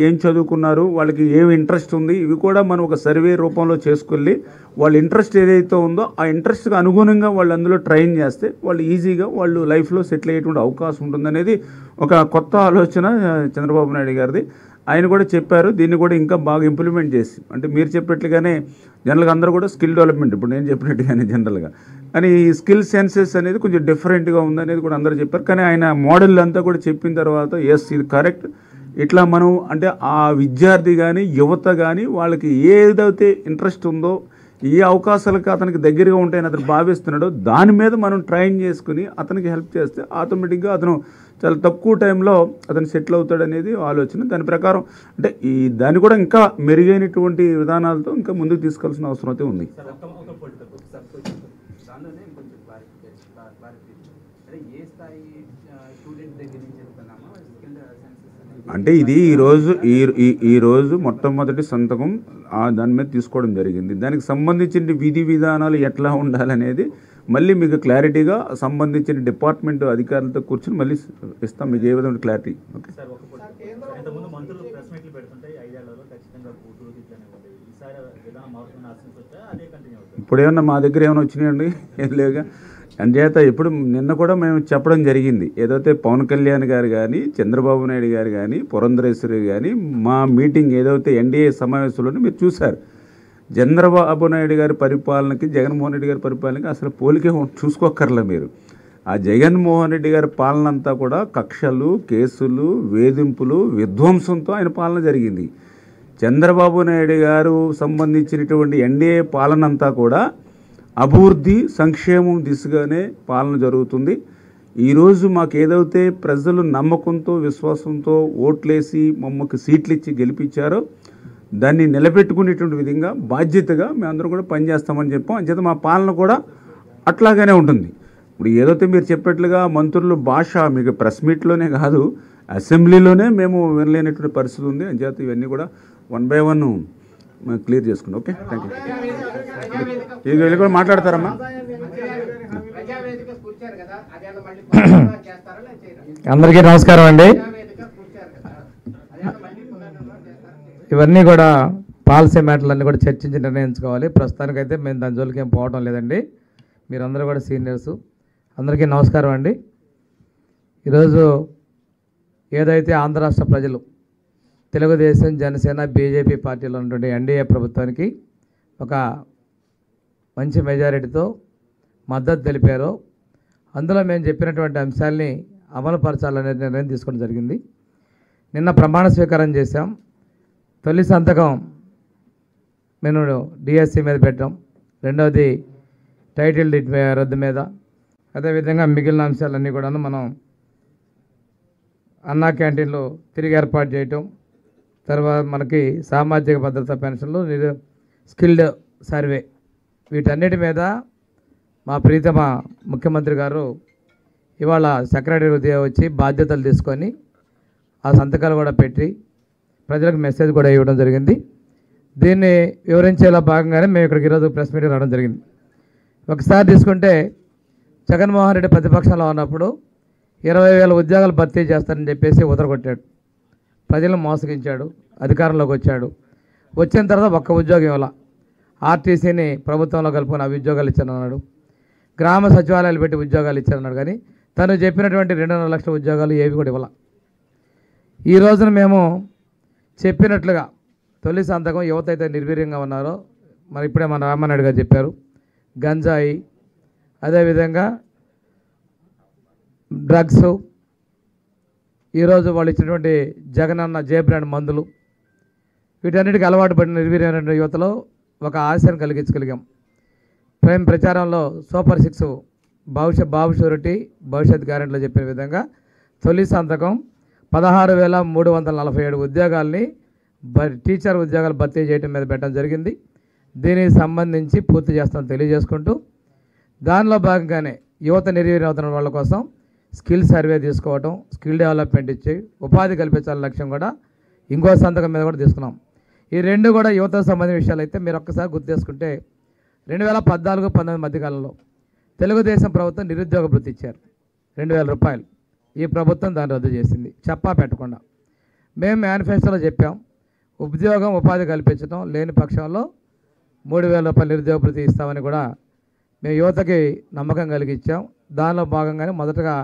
ఏం చదువుకున్నారు, వాళ్ళకి ఏమి ఇంట్రెస్ట్ ఉంది, ఇవి కూడా మనం ఒక సర్వే రూపంలో చేసుకెళ్ళి వాళ్ళ ఇంట్రెస్ట్ ఏదైతే ఉందో ఆ ఇంట్రెస్ట్కి అనుగుణంగా వాళ్ళు అందులో ట్రైన్ చేస్తే వాళ్ళు ఈజీగా వాళ్ళు లైఫ్లో సెటిల్ అయ్యేటువంటి అవకాశం ఉంటుందనేది ఒక కొత్త ఆలోచన చంద్రబాబు నాయుడు గారిది. ఆయన కూడా చెప్పారు దీన్ని కూడా ఇంకా బాగా ఇంప్లిమెంట్ చేసి అంటే మీరు చెప్పినట్లుగానే జనరల్గా అందరూ కూడా స్కిల్ డెవలప్మెంట్ ఇప్పుడు నేను చెప్పినట్టుగానే జనరల్గా కానీ ఈ స్కిల్ సెన్సెస్ అనేది కొంచెం డిఫరెంట్గా ఉందనేది కూడా అందరూ చెప్పారు. కానీ ఆయన మోడల్ అంతా కూడా చెప్పిన తర్వాత ఎస్ ఇది కరెక్ట్, ఇట్లా మనం అంటే ఆ విద్యార్థి కానీ యువత కానీ వాళ్ళకి ఏదైతే ఇంట్రెస్ట్ ఉందో ఏ అవకాశాలకు అతనికి దగ్గరగా ఉంటాయని అతను భావిస్తున్నాడో దాని మీద మనం ట్రైన్ చేసుకుని అతనికి హెల్ప్ చేస్తే ఆటోమేటిక్గా అతను చాలా తక్కువ టైంలో అతను సెటిల్ అవుతాడు అనేది ఆలోచన. దాని ప్రకారం అంటే ఈ దాన్ని కూడా ఇంకా మెరుగైనటువంటి విధానాలతో ఇంకా ముందుకు తీసుకోవాల్సిన అవసరం అయితే ఉంది. అంటే ఇది ఈరోజు మొట్టమొదటి సంతకం దాని మీద తీసుకోవడం జరిగింది. దానికి సంబంధించిన విధి విధానాలు ఎట్లా ఉండాలనేది మళ్ళీ మీకు క్లారిటీగా సంబంధించిన డిపార్ట్మెంట్ అధికారులతో కూర్చొని మళ్ళీ ఇస్తాం మీకు ఏ విధంగా క్లారిటీ. ఓకే ఇప్పుడు ఏమన్నా మా దగ్గర ఏమైనా వచ్చినాయండి? ఏం లేవుగా. అందుచేత ఇప్పుడు నిన్న కూడా మేము చెప్పడం జరిగింది ఏదైతే పవన్ కళ్యాణ్ గారు కానీ చంద్రబాబు నాయుడు గారు కానీ పురంధరేశ్వరి కానీ మా మీటింగ్ ఏదైతే ఎన్డీఏ సమావేశంలోనే మీరు చూశారు. చంద్రబాబు నాయుడు గారి పరిపాలనకి జగన్మోహన్ రెడ్డి గారి పరిపాలనకి అసలు పోలికే చూసుకోక్కర్లే మీరు. ఆ జగన్మోహన్ రెడ్డి గారి పాలన అంతా కూడా కక్షలు కేసులు వేధింపులు విధ్వంసంతో ఆయన పాలన జరిగింది. చంద్రబాబు నాయుడు గారు సంబంధించినటువంటి ఎన్డీఏ పాలన అంతా కూడా అభివృద్ధి సంక్షేమం దిశగానే పాలన జరుగుతుంది. ఈరోజు మాకు ఏదైతే ప్రజలు నమ్మకంతో విశ్వాసంతో ఓట్లేసి మమ్మల్ని సీట్లు ఇచ్చి గెలిపించారో దాన్ని నిలబెట్టుకునేటువంటి విధంగా బాధ్యతగా మేమందరం కూడా పనిచేస్తామని చెప్పాం. అంచేత మా పాలన కూడా అట్లాగానే ఉంటుంది. ఇప్పుడు ఏదైతే మీరు చెప్పినట్లుగా మంత్రులు భాష మీకు ప్రెస్ మీట్లోనే కాదు అసెంబ్లీలోనే మేము వినలేనటువంటి పరిస్థితి ఉంది. అంచేత ఇవన్నీ కూడా 1 by 1 క్లియర్ చేసుకున్నాం. Okay thank you. ఇది కూడా మాట్లాడతారమ్మా. అందరికీ నమస్కారం అండి. ఇవన్నీ కూడా పాలసీ మ్యాటర్లన్నీ కూడా చర్చించి నిర్ణయించుకోవాలి. ప్రస్తుతానికైతే మేము దాని జోలికి ఏం పోవడం లేదండి. మీరందరూ కూడా సీనియర్స్. అందరికీ నమస్కారం అండి. ఈరోజు ఏదైతే ఆంధ్ర రాష్ట్ర ప్రజలు తెలుగుదేశం జనసేన బీజేపీ పార్టీలో ఉన్నటువంటి ఎన్డీఏ ప్రభుత్వానికి ఒక మంచి మెజారిటీతో మద్దతు తెలిపారో అందులో మేము చెప్పినటువంటి అంశాలని అమలుపరచాలనే నిర్ణయం తీసుకోవడం జరిగింది. నిన్న ప్రమాణ స్వీకారం చేశాం. తొలి సంతకం మేము డిఎస్సి మీద పెట్టాం. రెండవది టైటిల్ డీడ్ రద్దు మీద, అదేవిధంగా మిగిలిన అంశాలన్నీ కూడా మనం అన్నా క్యాంటీన్లు తిరిగి ఏర్పాటు చేయటం, తర్వాత మనకి సామాజిక భద్రత పెన్షన్లు, స్కిల్డ్ సర్వే, వీటన్నిటి మీద మా ప్రీతమ ముఖ్యమంత్రి గారు ఇవాళ సెక్రటరీ ఉదయం వచ్చి బాధ్యతలు తీసుకొని ఆ సంతకాలు కూడా పెట్టి ప్రజలకు మెసేజ్ కూడా ఇవ్వడం జరిగింది. దీన్ని వివరించేలా భాగంగానే మేము ఇక్కడికి ఈరోజు ప్రెస్ మీటింగ్ రావడం జరిగింది. ఒకసారి తీసుకుంటే జగన్మోహన్ రెడ్డి ప్రతిపక్షంలో ఉన్నప్పుడు 20,000 ఉద్యోగాలు భర్తీ చేస్తారని చెప్పేసి ఉదరగొట్టాడు, ప్రజలను మోసగించాడు. అధికారంలోకి వచ్చాడు, వచ్చిన తర్వాత ఒక్క ఉద్యోగం ఇవ్వాల, ఆర్టీసీని ప్రభుత్వంలో కలుపుకొని అవి ఉద్యోగాలు ఇచ్చానన్నాడు, గ్రామ సచివాలయాలు పెట్టి ఉద్యోగాలు ఇచ్చారన్నాడు. కానీ తను చెప్పినటువంటి 2.5 లక్షల ఉద్యోగాలు ఏవి కూడా ఇవ్వాల. ఈ రోజున మేము చెప్పినట్లుగా తొలి సంతకం యువత అయితే నిర్వీర్యంగా ఉన్నారో మరి ఇప్పుడే మన రామానాయుడు గారు చెప్పారు, గంజాయి, అదేవిధంగా డ్రగ్స్, ఈరోజు వాళ్ళు ఇచ్చినటువంటి జగనన్న జే బ్రాండ్ మందులు, వీటన్నిటికీ అలవాటు పడిన నిర్వీర్యమైన యువతలో ఒక ఆశను కలిగించగలిగాం. ప్రేమ ప్రచారంలో సూపర్ 6 బాబు షూరిటీ భవిష్యత్ గ్యారెంటీలో చెప్పిన విధంగా తొలి సంతకం 16,347 ఉద్యోగాల్ని టీచర్ ఉద్యోగాలు భర్తీ చేయడం మీద పెట్టడం జరిగింది. దీనికి సంబంధించి పూర్తి చేస్తామని తెలియజేసుకుంటూ, దానిలో భాగంగానే యువత నిర్వీర్యం అవుతున్న వాళ్ళ కోసం స్కిల్ సర్వే తీసుకోవటం, స్కిల్ డెవలప్మెంట్ ఇచ్చి ఉపాధి కల్పించాలనే లక్ష్యం కూడా ఇంకో సంతకం మీద కూడా తీసుకున్నాం. ఈ రెండు కూడా యువతకు సంబంధించిన విషయాలు అయితే మీరు ఒక్కసారి గుర్తు చేసుకుంటే 2014-19 మధ్యకాలంలో తెలుగుదేశం ప్రభుత్వం నిరుద్యోగ భృతి ఇచ్చారు 2,000 రూపాయలు. ఈ ప్రభుత్వం దాన్ని రద్దు చేసింది చెప్పా పెట్టకుండా. మేము మేనిఫెస్టోలో చెప్పాం, ఉద్యోగం ఉపాధి కల్పించడం లేని పక్షంలో 3,000 రూపాయలు నిరుద్యోగ భృతి ఇస్తామని కూడా మేము యువతకి నమ్మకం కలిగించాం. దానిలో భాగంగానే మొదటగా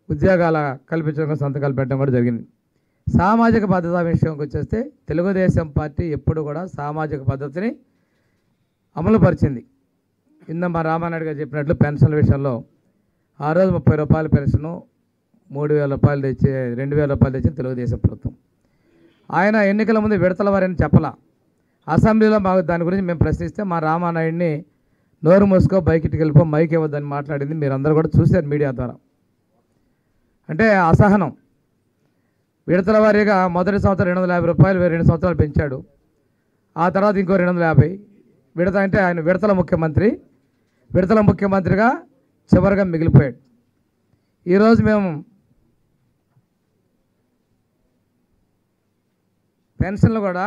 ఉద్యోగాల కల్పించడం సంతకాలు పెట్టడం కూడా జరిగింది. సామాజిక భద్రత విషయంకి వచ్చేస్తే తెలుగుదేశం పార్టీ ఎప్పుడు కూడా సామాజిక భద్రతని అమలుపరిచింది. మా రామానాయుడు గారు చెప్పినట్లు పెన్షన్ల విషయంలో ఆ రోజు 30 రూపాయల పెన్షను 3,000 రూపాయలు తెచ్చి 2,000 రూపాయలు తెచ్చింది తెలుగుదేశం ప్రభుత్వం. ఆయన ఎన్నికల ముందు విడతల వారని చెప్పలా. అసెంబ్లీలో మాకు దాని గురించి మేము ప్రశ్నిస్తే మా రామానాయుడిని నోరు మూసుకో, బయటికి వెళ్ళిపో, మైక్ ఇవ్వద్దని మాట్లాడింది మీరందరూ కూడా చూశారు మీడియా ద్వారా. అంటే అసహనం. విడతల వారీగా మొదటి సంవత్సరం 250 రూపాయలు 2 సంవత్సరాలు పెంచాడు. ఆ తర్వాత ఇంకో 250. విడత అంటే ఆయన విడతల ముఖ్యమంత్రిగా చివరిగా మిగిలిపోయాడు. ఈరోజు మేము పెన్షన్లు కూడా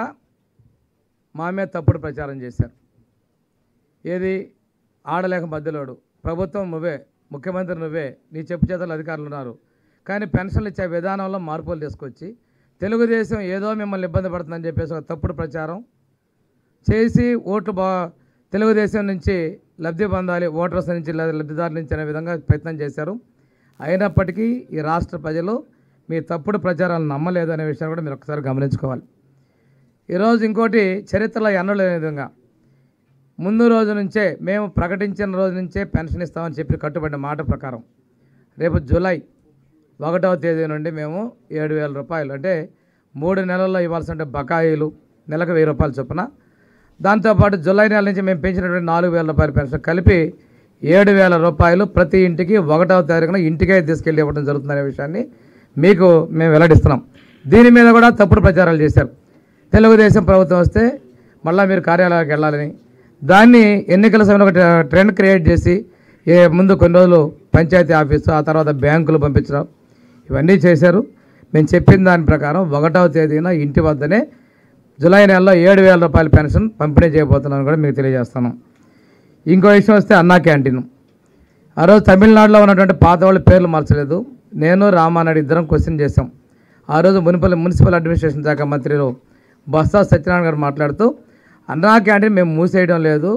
మా మీద తప్పుడు ప్రచారం చేశారు. ఏది ఆడలేక మధ్యలోడు, ప్రభుత్వం నువ్వే, ముఖ్యమంత్రి నువ్వే, నీ చెప్పు చేతలు అధికారులు ఉన్నారు, కానీ పెన్షన్లు ఇచ్చే విధానంలో మార్పులు తీసుకొచ్చి తెలుగుదేశం ఏదో మిమ్మల్ని ఇబ్బంది పడుతుందని చెప్పేసి ఒక తప్పుడు ప్రచారం చేసి తెలుగుదేశం నుంచి లబ్ధి పొందాలి, ఓటర్స్ నుంచి లబ్ధిదారుల నుంచి అనే విధంగా ప్రయత్నం చేశారు. అయినప్పటికీ ఈ రాష్ట్ర ప్రజలు మీ తప్పుడు ప్రచారాలను నమ్మలేదు అనే విషయాన్ని కూడా మీరు ఒకసారి గమనించుకోవాలి. ఈరోజు ఇంకోటి, చరిత్రలో ఎన్నలేని విధంగా ముందు రోజు నుంచే మేము ప్రకటించిన రోజు నుంచే పెన్షన్ ఇస్తామని చెప్పి కట్టుబడిన మాట ప్రకారం రేపు జూలై 1వ తేదీ నుండి మేము 7,000 రూపాయలు, అంటే 3 నెలల్లో ఇవ్వాల్సిన బకాయిలు నెలకు 1,000 రూపాయలు చొప్పున, దాంతోపాటు జూలై నెల నుంచి మేము పెంచినటువంటి 4,000 రూపాయల పెన్షన్ కలిపి 7,000 రూపాయలు ప్రతి ఇంటికి 1వ తారీఖున ఇంటికే తీసుకెళ్ళి ఇవ్వడం జరుగుతుందనే విషయాన్ని మీకు మేము వెల్లడిస్తున్నాం. దీని మీద కూడా తప్పుడు ప్రచారాలు చేశారు. తెలుగుదేశం ప్రభుత్వం వస్తే మళ్ళీ మీరు కార్యాలయాలకు వెళ్ళాలని, దాన్ని ఎన్నికల సమయంలో ఒక ట్రెండ్ క్రియేట్ చేసి ముందు కొన్ని రోజులు పంచాయతీ ఆఫీసు, ఆ తర్వాత బ్యాంకులు పంపించడం, ఇవన్నీ చేశారు. మేము చెప్పిన దాని ప్రకారం 1వ తేదీన ఇంటి వద్దనే జూలై నెలలో 7,000 రూపాయల పెన్షన్ పంపిణీ చేయబోతున్నాను కూడా మీకు తెలియజేస్తాను. ఇంకో విషయం వస్తే అన్నా క్యాంటీన్. ఆ రోజు తమిళనాడులో ఉన్నటువంటి పాత వాళ్ళ పేర్లు మార్చలేదు. నేను రామానాయుడు ఇద్దరం క్వశ్చన్ చేశాం. ఆ రోజు మున్సిపల్ అడ్మినిస్ట్రేషన్ శాఖ మంత్రులు బొత్స సత్యనారాయణ గారు మాట్లాడుతూ అన్నా క్యాంటీన్ మేము మూసేయడం లేదు,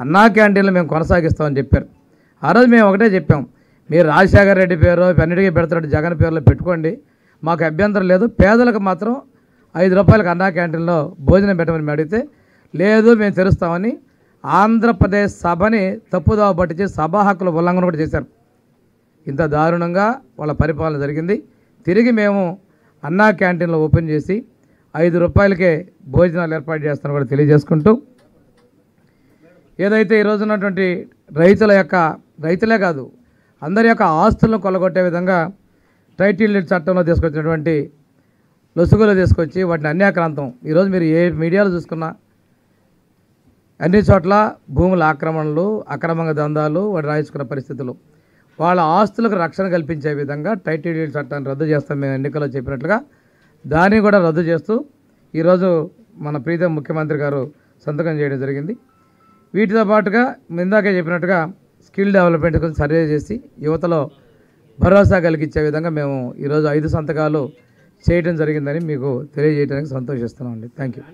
అన్నా క్యాంటీన్లో మేము కొనసాగిస్తామని చెప్పారు. ఆ రోజు మేము ఒకటే చెప్పాం, మీరు రాజశేఖర రెడ్డి పేరు అన్నిటికీ పెడుతున్నట్టు జగన్ పేరులో పెట్టుకోండి, మాకు అభ్యంతరం లేదు, పేదలకు మాత్రం 5 రూపాయలకు అన్నా క్యాంటీన్లో భోజనం పెట్టమని అడిగితే లేదు మేము తెరుస్తామని ఆంధ్రప్రదేశ్ సభని తప్పుదోవ పట్టించి సభా హక్కుల ఉల్లంఘన కూడా చేశారు. ఇంత దారుణంగా వాళ్ళ పరిపాలన జరిగింది. తిరిగి మేము అన్నా క్యాంటీన్లో ఓపెన్ చేసి 5 రూపాయలకే భోజనాలు ఏర్పాటు చేస్తామని కూడా తెలియజేసుకుంటూ, ఏదైతే ఈరోజు ఉన్నటువంటి రైతులే కాదు అందరి యొక్క ఆస్తులను కొల్లగొట్టే విధంగా టైటిల్ డీడ్ చట్టంలో తీసుకొచ్చినటువంటి లొసుగులు తీసుకొచ్చి వాటిని అన్యాక్రాంతం. ఈరోజు మీరు ఏ మీడియాలో చూసుకున్నా అన్ని చోట్ల భూముల ఆక్రమణలు, అక్రమంగా దందాలు, వాటి రాయించుకున్న పరిస్థితులు, వాళ్ళ ఆస్తులకు రక్షణ కల్పించే విధంగా టైటిల్ డీడ్ చట్టాన్ని రద్దు చేస్తాం మేము ఎన్నికల్లో చెప్పినట్లుగా. దాన్ని కూడా రద్దు చేస్తూ ఈరోజు మన ప్రీతం ముఖ్యమంత్రి గారు సంతకం చేయడం జరిగింది. వీటితో పాటుగా ఇందాకే చెప్పినట్టుగా స్కిల్ డెవలప్మెంట్ గురించి సర్వే చేసి యువతలో భరోసా కలిగించే విధంగా మేము ఈరోజు 5 సంతకాలు చేయడం జరిగిందని మీకు తెలియజేయడానికి సంతోషిస్తున్నాం అండి. Thank you.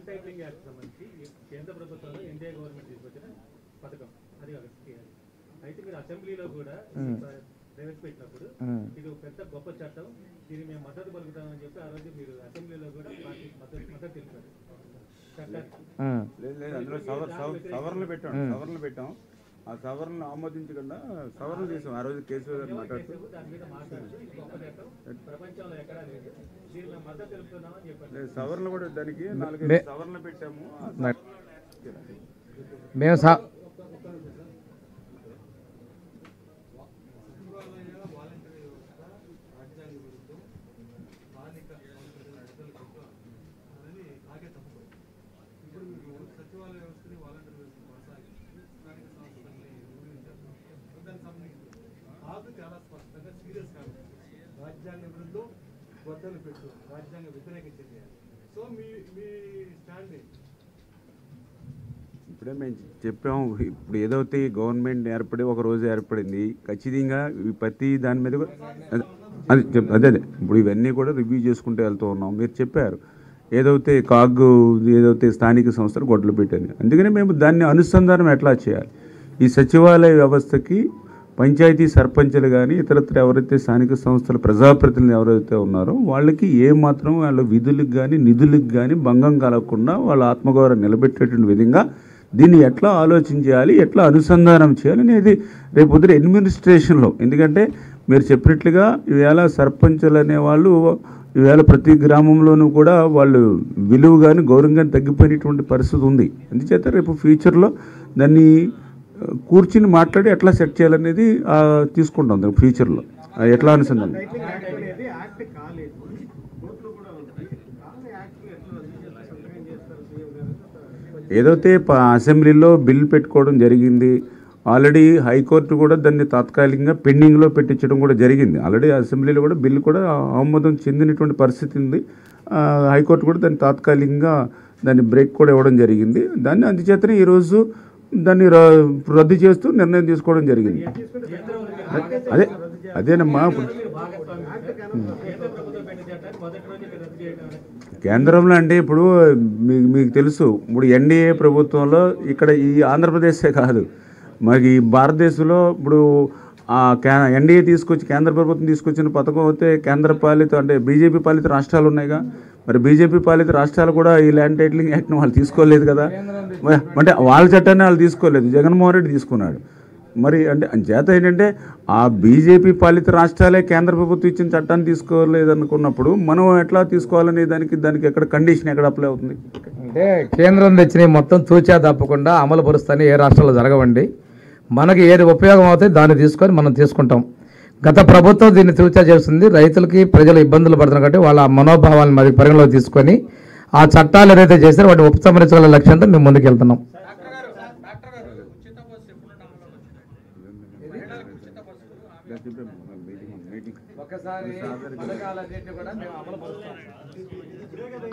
సవరణలు పెట్టాం. ఆ సవరణలు ఆమోదించకుండా సవరణ చేసాం. ఆ రోజు కేసు మాట్లాడుతూ సవరణలు కూడా దానికి 4 సవరణలు పెట్టాము. మేము చాలా స్పష్టంగా సీరియస్ కాదు. రాజ్యాంగ విరుద్ధం, గొడ్డలు పెట్టు, రాజ్యాంగ వ్యతిరేక చర్య. సో మీ స్టాండ్ ఇప్పుడే మేము చెప్పాము. ఇప్పుడు ఏదైతే గవర్నమెంట్ ఏర్పడి ఒక రోజు ఏర్పడింది, ఖచ్చితంగా ప్రతి దాని మీద అదే ఇప్పుడు ఇవన్నీ కూడా రివ్యూ చేసుకుంటూ వెళ్తూ ఉన్నాం. మీరు చెప్పారు ఏదైతే ఏదైతే స్థానిక సంస్థలు గొడ్డలు పెట్టాను. అందుకని మేము దాన్ని అనుసంధానం ఎట్లా చేయాలి, ఈ సచివాలయ వ్యవస్థకి పంచాయతీ సర్పంచులు కానీ ఇతరత్ర ఎవరైతే స్థానిక సంస్థల ప్రజాప్రతినిధులు ఎవరైతే ఉన్నారో వాళ్ళకి ఏమాత్రం వాళ్ళ విధులకు కానీ నిధులకు కానీ భంగం కలగకుండా వాళ్ళ ఆత్మగౌరవం నిలబెట్టేటువంటి విధంగా దీన్ని ఎట్లా ఆలోచించాలి, ఎట్లా అనుసంధానం చేయాలి అనేది రేపు పొద్దున అడ్మినిస్ట్రేషన్లో. ఎందుకంటే మీరు చెప్పినట్లుగా ఈవేళ సర్పంచులు అనేవాళ్ళు ఈవేళ ప్రతి గ్రామంలోనూ కూడా వాళ్ళు విలువ కానీ గౌరవం కానీ తగ్గిపోయినటువంటి పరిస్థితి ఉంది. అందుచేత రేపు ఫ్యూచర్లో దాన్ని కూర్చుని మాట్లాడి ఎట్లా సెట్ చేయాలనేది తీసుకుంటాం ఫ్యూచర్లో ఎట్లా అనుసంధానం. ఏదైతే అసెంబ్లీలో బిల్ పెట్టుకోవడం జరిగింది, ఆల్రెడీ హైకోర్టు కూడా దాన్ని తాత్కాలికంగా పెండింగ్లో పెట్టించడం కూడా జరిగింది. ఆల్రెడీ అసెంబ్లీలో కూడా బిల్లు కూడా ఆమోదం చెందినటువంటి పరిస్థితి ఉంది. హైకోర్టు కూడా దాన్ని తాత్కాలికంగా దాన్ని బ్రేక్ కూడా ఇవ్వడం జరిగింది. దాన్ని అందుచేతనే ఈరోజు దాన్ని రద్దు చేస్తూ నిర్ణయం తీసుకోవడం జరిగింది. అదేనమ్మా కేంద్రంలో అంటే ఇప్పుడు మీకు తెలుసు, ఇప్పుడు ఎన్డీఏ ప్రభుత్వంలో ఇక్కడ ఈ ఆంధ్రప్రదేశే కాదు, మనకి భారతదేశంలో ఇప్పుడు ఎన్డీఏ తీసుకొచ్చి కేంద్ర ప్రభుత్వం తీసుకొచ్చిన పథకం అయితే కేంద్ర పాలిత అంటే బీజేపీ పాలిత రాష్ట్రాలు ఉన్నాయిగా. మరి బీజేపీ పాలిత రాష్ట్రాలు కూడా ఈ ల్యాండ్ టైటిలింగ్ యాక్ట్ని వాళ్ళు తీసుకోలేదు కదా. అంటే వాళ్ళ చట్టాన్ని వాళ్ళు తీసుకోలేదు, జగన్మోహన్ రెడ్డి తీసుకున్నాడు. మరి అంటే చేత ఏంటంటే ఆ బీజేపీ పాలిత రాష్ట్రాలే కేంద్ర ప్రభుత్వం ఇచ్చిన చట్టాన్ని తీసుకోలేదు అనుకున్నప్పుడు మనం ఎట్లా తీసుకోవాలనే దానికి ఎక్కడ కండిషన్ ఎక్కడ అప్లై అవుతుంది అంటే కేంద్రం తెచ్చిన మొత్తం తూచా తప్పకుండా అమలు పరుస్తాయని ఏ రాష్ట్రంలో జరగవండి. మనకి ఏది ఉపయోగం అవుతాయి దాన్ని తీసుకొని మనం తీసుకుంటాం. గత ప్రభుత్వం దీన్ని తూచా చేస్తుంది. రైతులకి ప్రజలు ఇబ్బందులు పడుతున్నారు కాబట్టి వాళ్ళ మనోభావాలను మరి పరిగణలోకి తీసుకొని ఆ చట్టాలు ఏదైతే చేశారో వాటిని ఉపసంహరించగల లక్ష్యంతో మేము ముందుకు వెళ్తున్నాం.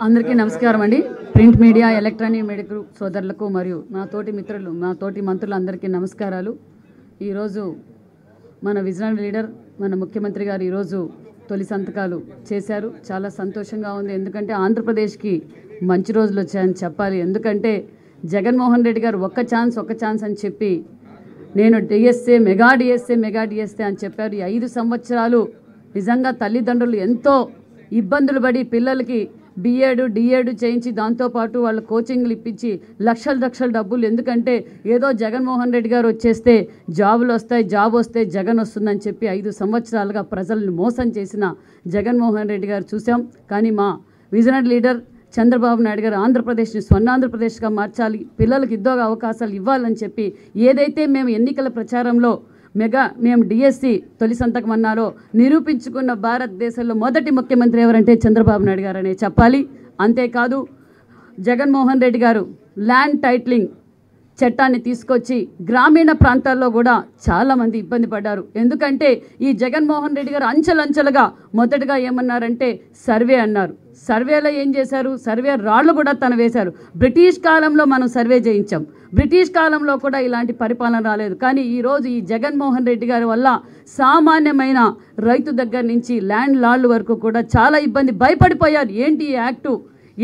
అందరికీ నమస్కారం అండి. ప్రింట్ మీడియా, ఎలక్ట్రానిక్ మీడియా సోదరులకు మరియు నా తోటి మిత్రులు, నా తోటి మంత్రులందరికీ నమస్కారాలు. ఈరోజు మన విజనరీ లీడర్ మన ముఖ్యమంత్రి గారు ఈరోజు తొలి సంతకాలు చేశారు. చాలా సంతోషంగా ఉంది. ఎందుకంటే ఆంధ్రప్రదేశ్కి మంచి రోజులు వచ్చాయని చెప్పాలి. ఎందుకంటే జగన్మోహన్ రెడ్డి గారు ఒక్క ఛాన్స్ అని చెప్పి నేను మెగా డిఎస్ఏ అని చెప్పారు. ఈ 5 సంవత్సరాలు నిజంగా తల్లిదండ్రులు ఎంతో ఇబ్బందులు పడి పిల్లలకి డిఏడ్ చేయించి దాంతోపాటు వాళ్ళ కోచింగ్లు ఇప్పించి లక్షల డబ్బులు. ఎందుకంటే ఏదో జగన్మోహన్ రెడ్డి గారు వచ్చేస్తే జాబ్ వస్తే జగన్ వస్తుందని చెప్పి 5 సంవత్సరాలుగా ప్రజలను మోసం చేసిన జగన్మోహన్ రెడ్డి గారు చూసాం. కానీ మా విజనరీ లీడర్ చంద్రబాబు నాయుడు గారు ఆంధ్రప్రదేశ్ని స్వర్ణాంధ్రప్రదేశ్గా మార్చాలి, పిల్లలకు ఉద్యోగ అవకాశాలు ఇవ్వాలని చెప్పి ఏదైతే మేము ఎన్నికల ప్రచారంలో మేము డిఎస్సి తొలి సంతకం అన్నారో నిరూపించుకున్న భారతదేశంలో మొదటి ముఖ్యమంత్రి ఎవరంటే చంద్రబాబు నాయుడు గారు అనే చెప్పాలి. అంతేకాదు జగన్మోహన్ రెడ్డి గారు ల్యాండ్ టైటిలింగ్ చట్టాన్ని తీసుకొచ్చి గ్రామీణ ప్రాంతాల్లో కూడా చాలామంది ఇబ్బంది పడ్డారు. ఎందుకంటే ఈ జగన్మోహన్ రెడ్డి గారు అంచెలంచెలుగా మొదటగా ఏమన్నారంటే సర్వే అన్నారు. సర్వేలో ఏం చేశారు, సర్వే రాళ్ళు కూడా తను వేశారు. బ్రిటిష్ కాలంలో మనం సర్వే చేయించాం, బ్రిటిష్ కాలంలో కూడా ఇలాంటి పరిపాలన రాలేదు. కానీ ఈరోజు ఈ జగన్మోహన్ రెడ్డి గారి వల్ల సామాన్యమైన రైతు దగ్గర నుంచి ల్యాండ్ లార్డ్ వరకు కూడా చాలా ఇబ్బంది, భయపడిపోయారు. ఏంటి ఈ యాక్టు,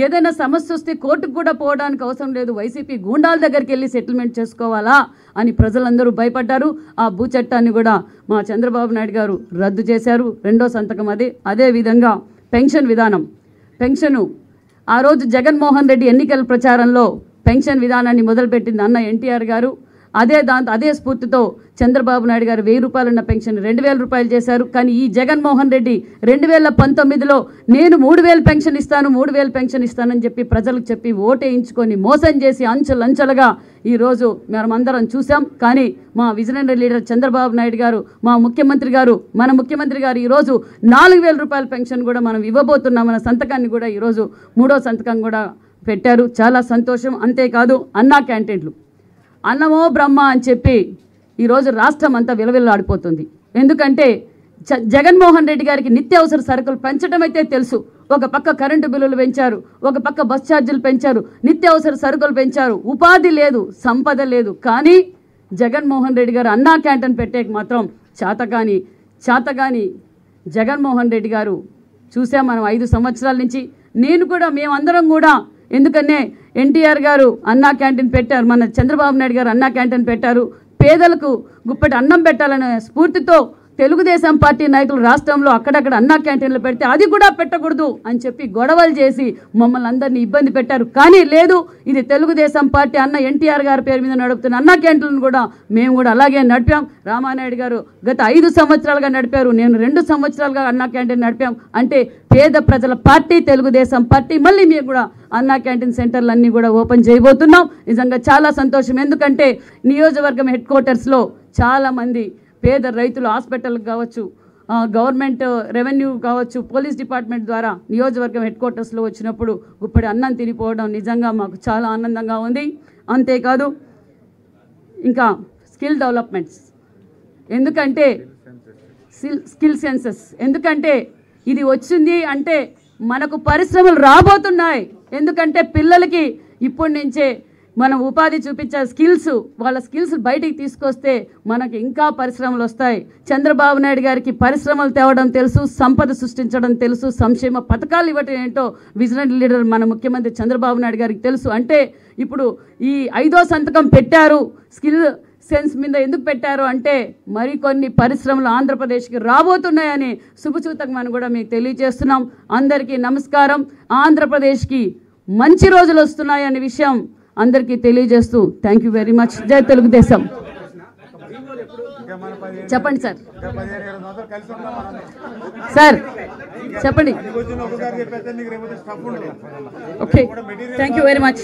ఏదైనా సమస్య వస్తే కోర్టుకు కూడా పోవడానికి అవసరం లేదు, వైసీపీ గూండాల దగ్గరికి వెళ్ళి సెటిల్మెంట్ చేసుకోవాలా అని ప్రజలందరూ భయపడ్డారు. ఆ భూ చట్టాన్ని కూడా మా చంద్రబాబు నాయుడు గారు రద్దు చేశారు. రెండో సంతకం అదేవిధంగా పెన్షన్ విధానం, పెన్షను ఆ రోజు జగన్మోహన్ రెడ్డి ఎన్నికల ప్రచారంలో పెన్షన్ విధానాన్ని మొదలుపెట్టింది అన్న ఎన్టీఆర్ గారు. అదే స్ఫూర్తితో చంద్రబాబు నాయుడు గారు 1000 రూపాయలు ఉన్న పెన్షన్ 2000 రూపాయలు చేశారు. కానీ ఈ జగన్మోహన్ రెడ్డి 2019లో నేను 3000 పెన్షన్ ఇస్తాను 3000 పెన్షన్ ఇస్తానని చెప్పి ప్రజలకు చెప్పి ఓటేయించుకొని మోసం చేసి అంచెలంచెలుగా ఈరోజు మనమందరం చూసాం. కానీ మా విజనరీ లీడర్ చంద్రబాబు నాయుడు గారు, మన ముఖ్యమంత్రి గారు ఈరోజు 4000 రూపాయల పెన్షన్ కూడా మనం ఇవ్వబోతున్నాం అన్న సంతకాన్ని కూడా ఈరోజు 3వ సంతకం కూడా పెట్టారు. చాలా సంతోషం. అంతేకాదు అన్నా క్యాంటీన్లు, అన్నమో బ్రహ్మ అని చెప్పి ఈరోజు రాష్ట్రం అంతా విలవిల్లాడిపోతుంది. ఎందుకంటే జగన్మోహన్ రెడ్డి గారికి నిత్యావసర సరుకులు పెంచడం అయితే తెలుసు, ఒక పక్క కరెంటు బిల్లులు పెంచారు, ఒక పక్క బస్ ఛార్జీలు పెంచారు, నిత్యావసర సరుకులు పెంచారు, ఉపాధి లేదు, సంపద లేదు. కానీ జగన్మోహన్ రెడ్డి గారు అన్నా క్యాంటీన్ పెట్టేకి మాత్రం చేతగాని జగన్మోహన్ రెడ్డి గారు చూసాం మనం 5 సంవత్సరాల నుంచి. మేమందరం కూడా ఎందుకనే ఎన్టీఆర్ గారు అన్నా క్యాంటీన్ పెట్టారు, మన చంద్రబాబు నాయుడు గారు అన్నా క్యాంటీన్ పెట్టారు. పేదలకు గుప్పటి అన్నం పెట్టాలనే స్ఫూర్తితో తెలుగుదేశం పార్టీ నాయకులు రాష్ట్రంలో అక్కడక్కడ అన్నా క్యాంటీన్లు పెడితే అది కూడా పెట్టకూడదు అని చెప్పి గొడవలు చేసి మమ్మల్ని అందరినీ ఇబ్బంది పెట్టారు. కానీ లేదు, ఇది తెలుగుదేశం పార్టీ అన్న ఎన్టీఆర్ గారి పేరు మీద నడుపుతున్న అన్నా క్యాంటీన్లను కూడా మేము కూడా అలాగే నడిపాం. రామానాయుడు గారు గత 5 సంవత్సరాలుగా నడిపారు, నేను 2 సంవత్సరాలుగా అన్నా క్యాంటీన్ నడిపాం. అంటే పేద ప్రజల పార్టీ తెలుగుదేశం పార్టీ. మళ్ళీ మేము కూడా అన్నా క్యాంటీన్ సెంటర్లు అన్నీ కూడా ఓపెన్ చేయబోతున్నాం. నిజంగా చాలా సంతోషం. ఎందుకంటే నియోజకవర్గం హెడ్ క్వార్టర్స్లో చాలామంది పేద రైతులు హాస్పిటల్కి కావచ్చు, గవర్నమెంట్ రెవెన్యూ కావచ్చు, పోలీస్ డిపార్ట్మెంట్ ద్వారా నియోజకవర్గం హెడ్ క్వార్టర్స్లో వచ్చినప్పుడు గుప్పటి అన్నం తినిపోవడం నిజంగా మాకు చాలా ఆనందంగా ఉంది. అంతేకాదు ఇంకా స్కిల్ డెవలప్మెంట్స్, ఎందుకంటే స్కిల్ సెన్సెస్, ఎందుకంటే ఇది వచ్చింది అంటే మనకు పరిశ్రమలు రాబోతున్నాయి. ఎందుకంటే పిల్లలకి ఇప్పటి నుంచే మనం ఉపాధి చూపించే వాళ్ళ స్కిల్స్ బయటికి తీసుకొస్తే మనకి ఇంకా పరిశ్రమలు వస్తాయి. చంద్రబాబు నాయుడు గారికి పరిశ్రమలు తేవడం తెలుసు, సంపద సృష్టించడం తెలుసు, సంక్షేమ పథకాలు ఇవ్వటం ఏంటో విజనరీ లీడర్ మన ముఖ్యమంత్రి చంద్రబాబు నాయుడు గారికి తెలుసు. అంటే ఇప్పుడు ఈ 5వ సంతకం పెట్టారు, స్కిల్ సెన్స్ మీద ఎందుకు పెట్టారు అంటే మరికొన్ని పరిశ్రమలు ఆంధ్రప్రదేశ్కి రాబోతున్నాయని శుభసూచకమని కూడా మీకు తెలియజేస్తున్నాం. అందరికీ నమస్కారం. ఆంధ్రప్రదేశ్కి మంచి రోజులు వస్తున్నాయనే విషయం అందరికీ తెలియజేస్తూ థ్యాంక్ యూ వెరీ మచ్. జై తెలుగుదేశం. చెప్పండి సార్. సార్ చెప్పండి. Okay, thank you very much.